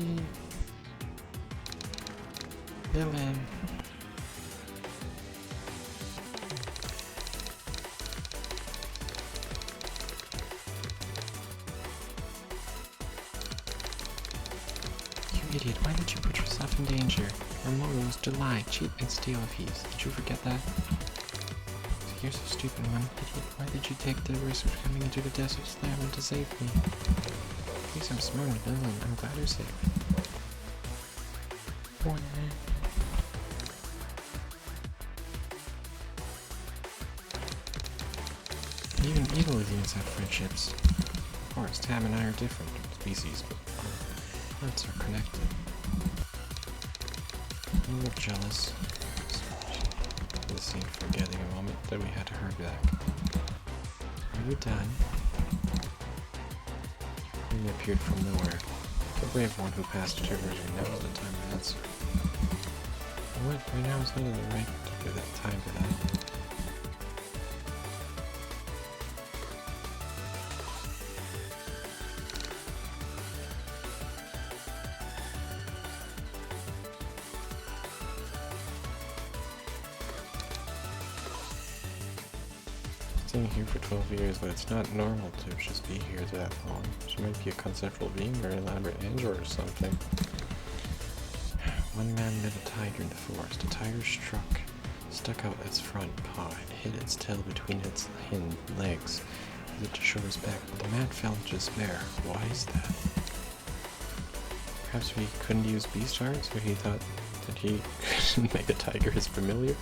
idiot, why did you put yourself in danger? Our motto was to lie, cheat, and steal thieves. Did you forget that? You're so stupid, one idiot. Why did you take the risk of coming into the desert slam to save me? At least I'm smart and villain. I'm glad you're safe. Even evil aliens have friendships. Of course, Tam and I are different species, but our hearts are connected. You look jealous. This seemed forgetting a moment, then we had to hurry back. Are you done? He appeared from nowhere. The brave one who passed a diversion. Now was the time to answer. What? Right now is not the right time for that. Staying here for 12 years, but it's not normal to just be here that long. She might be a conceptual being or an elaborate android or something. One man met a tiger in the forest. A tiger stuck out its front paw and hid its tail between its hind legs as if to show respect, but the man fell into despair. Why is that? Perhaps he couldn't use beast art, so he thought that he couldn't make a tiger his familiar?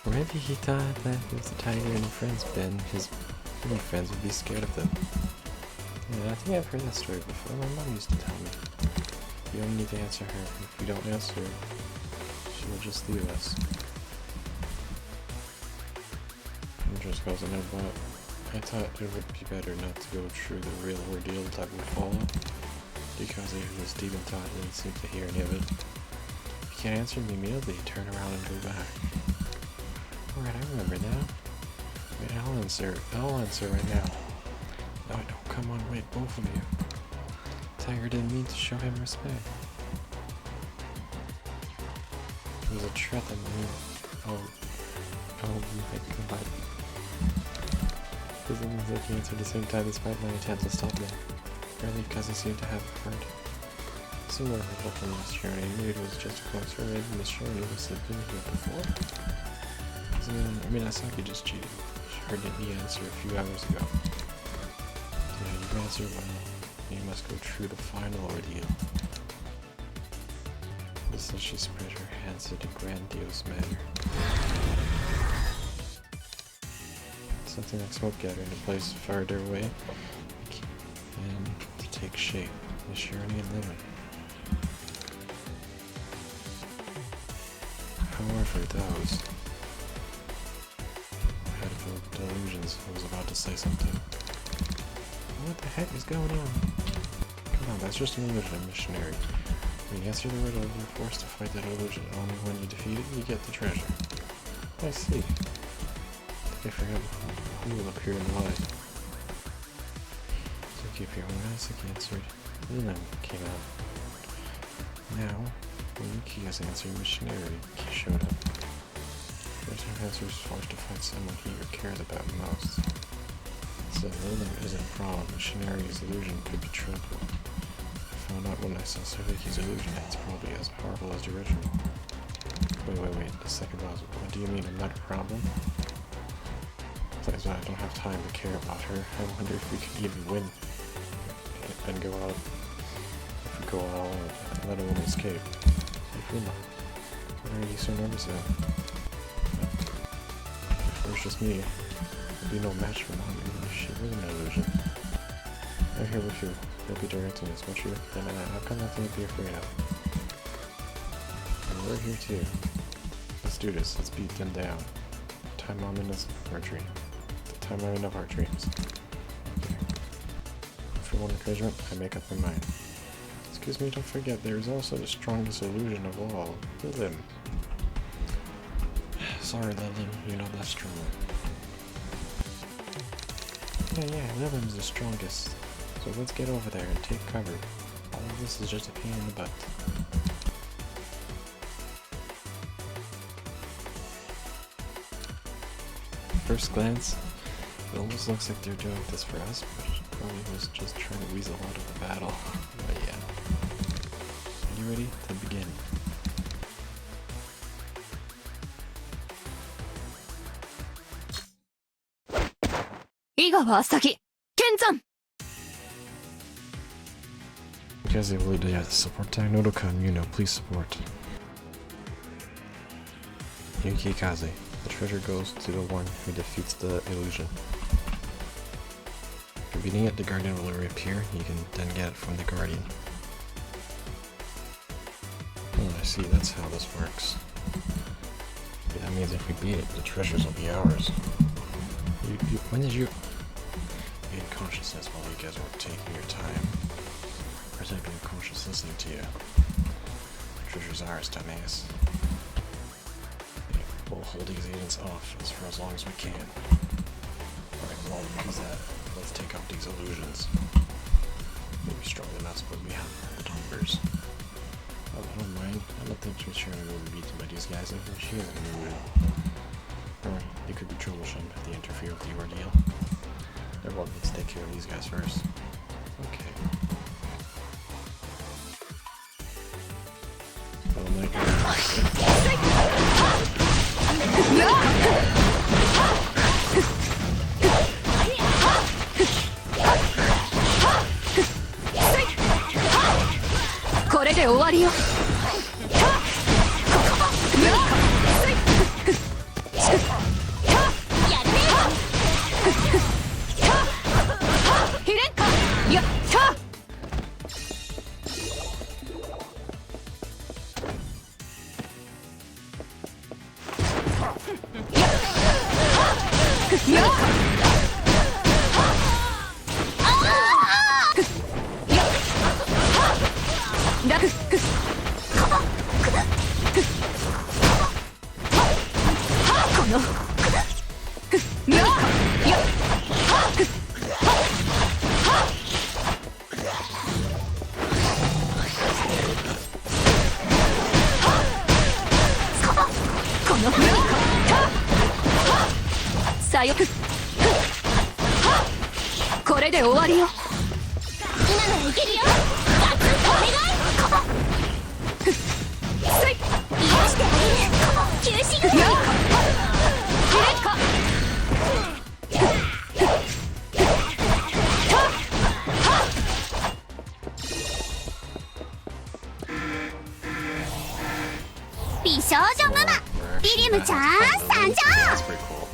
Or maybe he thought that if the tiger and his friends would be scared of them. Yeah, I think I've heard that story before. My mom used to tell me. You don't need to answer her. If you don't answer, she will just leave us. Just goes in there, but I thought it would be better not to go through the real ordeal that would follow. Because even the Stephen thought didn't seem to hear any of it. If you can't answer me immediately, turn around and go back. Alright, I remember now. Wait, I'll answer right now. No, don't come on, wait, both of you. Tiger didn't mean to show him respect. It was a threat that mean. Oh my god. Does it mean that he answered at the same time despite my attempts to stop them? Apparently because he seemed to have heard. Similar to what from Miss Journey, maybe it was just a coincidence. Maybe Miss Journey was been here before. I mean, Asaki just cheated. She heard he answer a few hours ago. Yeah, you answered well. You must go through the final ordeal. This as she spread her hands in a grandiose manner. Something like smoke gathering in a place farther away and to take shape. Is there any limit? However, those had full delusions. I was about to say something. What the heck is going on? Come on, that's just an illusion, a missionary. When you answer the riddle, you're forced to fight that illusion. Only when you defeat it, you get the treasure. I see. I forgot who will appear in the light. So keep your own eyes answered. Leland came out. Now, when Yuki has answered missionary, he showed up. First time answer is forced to find someone he cares about most. So Leland isn't a problem. Missionary's illusion could be trouble. I found out when I saw Saviki's illusion that it's probably as powerful as the original. Wait. The second boss. What do you mean I'm not a problem? Besides that, I don't have time to care about her. I wonder if we can even win and go out. If we go all out and let a woman escape. Hey, Fuma, what are you so nervous about? If it was just me, there'd be no match for Mom even if she was an illusion. I'm here with you. You'll be directing us, won't you? Then I've got nothing to be afraid of. And we're here too. Let's do this. Let's beat them down. Taimanin is our dream. The Taimanin of our dreams. Okay. For one encouragement, I make up my mind. Excuse me, don't forget, there is also the strongest illusion of all, Lilim. Sorry, Lilim, you're not that strong. Yeah, Lilim's the strongest. So let's get over there and take cover. All of this is just a pain in the butt. First glance, it almost looks like they're doing this for us, but probably was just trying to weasel out of the battle. But yeah. Are you ready to begin? Because they really did support tag Nodokan, you know, please support. Yuki Kaze. The treasure goes to the one who defeats the illusion. After beating it, the guardian will reappear. You can then get it from the guardian. Oh, I see, that's how this works. Yeah, that means if we beat it, the treasures will be ours. When did you gain consciousness while you guys were taking your time? Protecting your conscious listening to you. The treasure's ours, dumbass. We'll hold these agents off for as long as we can. Alright, well, use that. Let's take out these illusions. Maybe strong enough, but we have numbers. Oh, I don't mind. I don't think she's sure we will be beaten by these guys. I think she is an illusion. Or it could be troublesome if they interfere with the ordeal. Everyone needs to take care of these guys first. Okay. Well, Mike. That's pretty cool.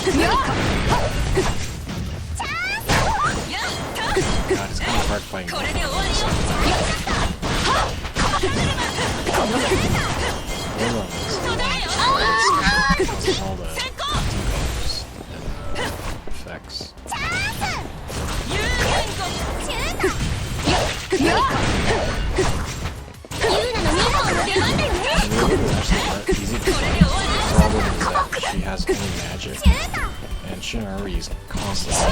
God, it's kind of hard fighting. All the debuffs and effects. Easy to fight. The problem is that she has any magic, and Shinari is constantly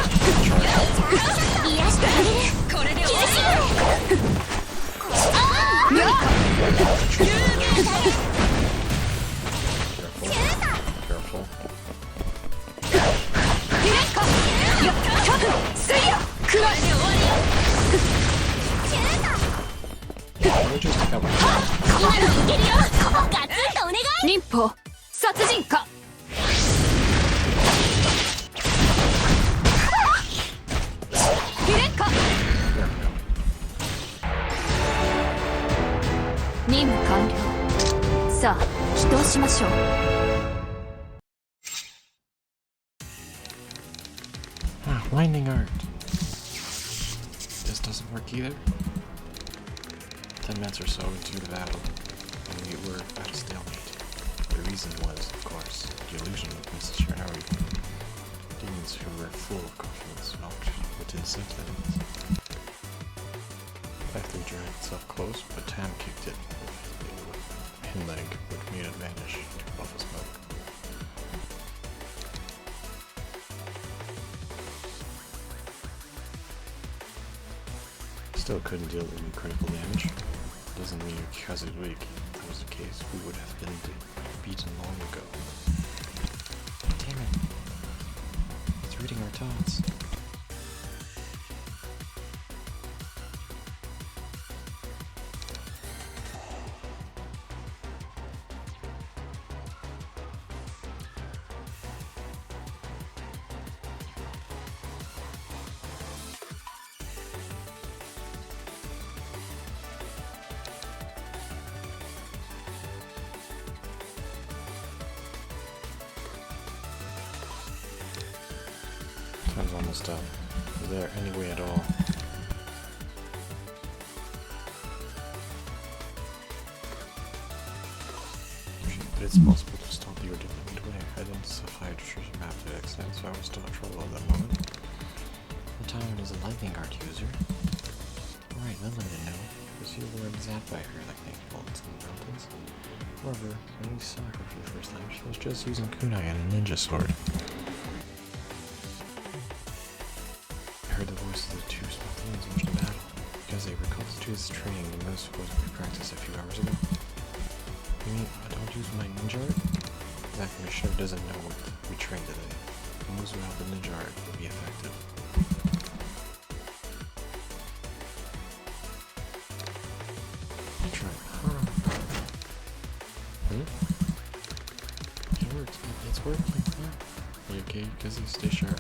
Careful. Let me just take out my hand. 忍法殺人かヒレか There we go. 任務完了さあ祈祷しましょう Lightning art. This doesn't work either. 10 minutes or so into the battle, and we were at a stalemate. The reason was, of course, the illusion of Mrs. Shinari. Demons who were full of confidence knocked within 6 minutes. After he dragged itself close, but Tam kicked it with a hind leg, which made it vanish to puff of smoke. Still couldn't deal any critical damage. Doesn't mean because it's weak. If that was the case, we would have been beaten long ago. Damn it. It's reading our thoughts. Time's almost up. Is there any way at all? But it's possible to stop the ordeal midway. I didn't identify a treasure map to that extent, so I was still in trouble at that moment. Taimanin is a lightning art user. Alright, then let me know. Because you were zapped by her like they bolts in the mountains. However, when we saw her for the first time, she was just using kunai and a ninja sword. I heard the voices of the two small demons watching the battle, because they reconstituted this training the most was we practiced a few hours ago. You mean I don't use my ninja art? Exactly, Shiv doesn't know what we trained today. The moves without the ninja art will be effective. I tried. It works. It's working. Are you okay? Because you stay sharp.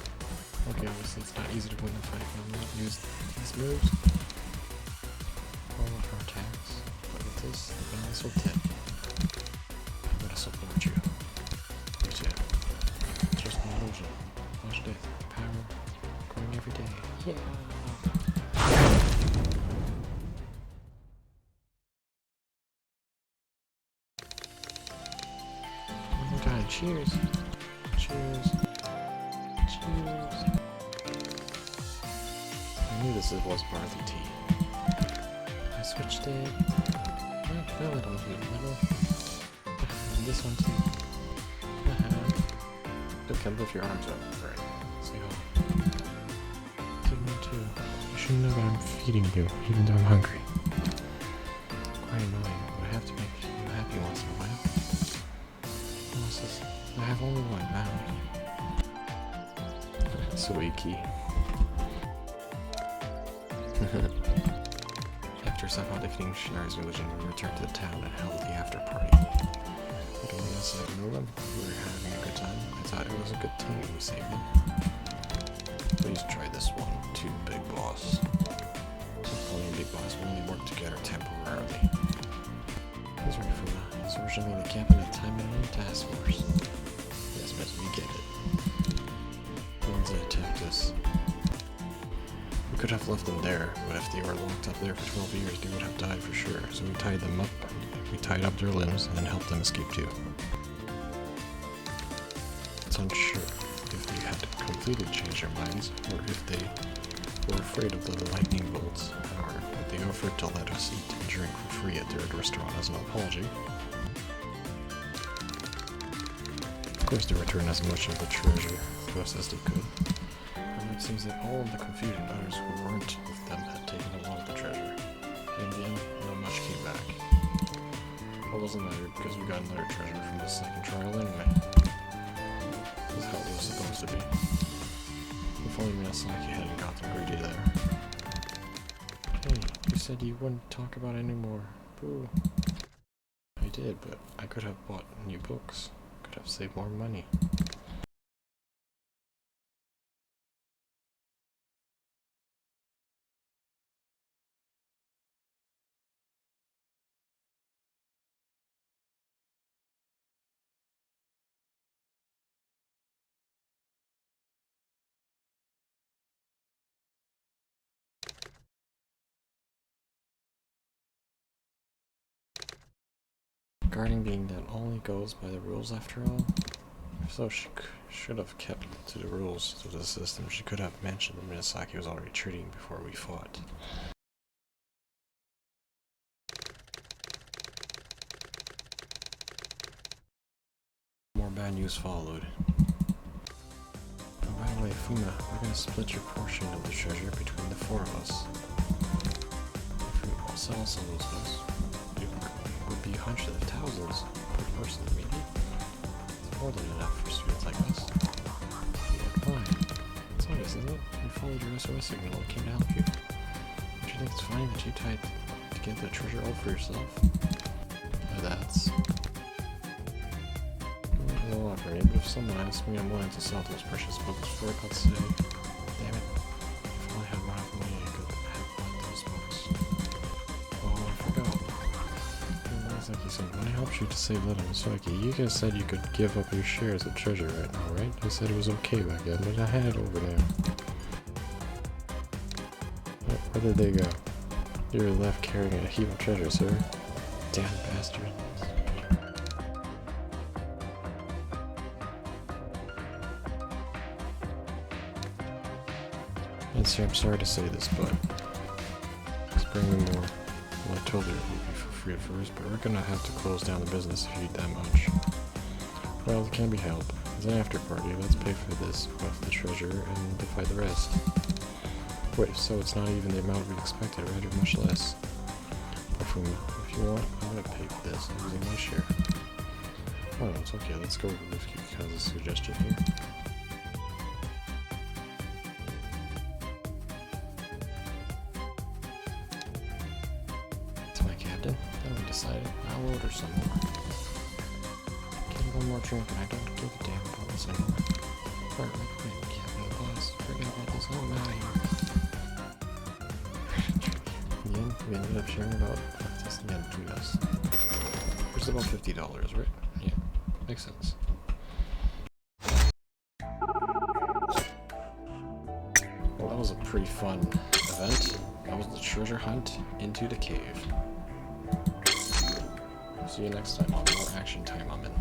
Okay, obviously it's not easy to win a fight when you don't use these moves. All of our attacks. But with this, the balance will tip. I'm gonna support you. You too. It's just an illusion. Watch death. Power. Growing every day. Yeah. Oh my god, cheers. Cheers. Cheers. I knew this was barley tea. I switched it. Right, well, it'll be little. And this one too. Okay, lift your arms up. Right. Say hello. Take me too. You should know that I'm feeding you, even though I'm hungry. Quite annoying, but I have to make you happy once in a while. I have only one now. So icky. After somehow defeating Shinari's illusion, we returned to the town and held the after party. I don't want to say no one. We were having a good time. I thought it was a good team we saved them. Please try this one, too, Big Boss. Only Big Boss will only work together temporarily. He was originally the captain of the Taimanin Task Force. Yes, but we get it. could have left them there, but if they were locked up there for 12 years, they would have died for sure. So we tied them up, we tied up their limbs, and then helped them escape too. It's unsure if they had completely changed their minds, or if they were afraid of the lightning bolts, or but they offered to let us eat and drink for free at their restaurant as an apology. Of course, they returned as much of the treasure to us as they could. And it seems that all of the confusion others who weren't with them had taken a lot of the treasure. In the end, not much came back. It doesn't matter because we got another treasure from the second trial anyway. This is how it was supposed to be. If only Miyazaki hadn't gotten greedy there. Hey, you said you wouldn't talk about it anymore. Boo. I did, but I could have bought new books. Could have saved more money. Guarding being that only goes by the rules after all? If so, she should have kept to the rules of the system. She could have mentioned that Miyazaki was already treating before we fought. More bad news followed. Oh, by the way, Fuma, we're gonna split your portion of the treasure between the four of us. If we all sell some of those books, it would be hundreds of thousands per person, maybe. It's more than enough for students like us. Yeah, why? It's obvious, isn't it? You followed your SOS signal and came to help you. Don't you think it's funny that you tried to get the treasure all for yourself? That's... a lot for me, but if someone asks me, I'm willing to sell those precious books for it, I'd say, damn it, if I only had more money, I could have bought those books. Oh, I forgot. Miyazaki said, when I helped you to save Little Miyazaki, you guys said you could give up your shares of treasure right now, right? You said it was okay back then, but I had it over now. Where did they go? You were left carrying a heap of treasure, sir. Damn bastard. And sir, I'm sorry to say this, but let's bring me more. Well, I told her it would be for free at first, but we're gonna have to close down the business if you eat that much. Well, it can't be helped. It's an after party. Let's pay for this with the treasure and divide the rest. Wait, so it's not even the amount we expected, right? Or much less. If you want, I'm gonna pay for this using my share. Oh, no, it's okay. Let's go with you because of a suggestion here. Then we decided I'll order some more. Get one more drink and I don't give a damn about this anymore. Alright, wait, Captain Boss, forget about this, I'm out of here. In the end, we ended up sharing about this again between us. Which is about $50, right? Yeah, makes sense. Well, that was a pretty fun event. That was the treasure hunt into the cave. See you next time on more Action Taimanin.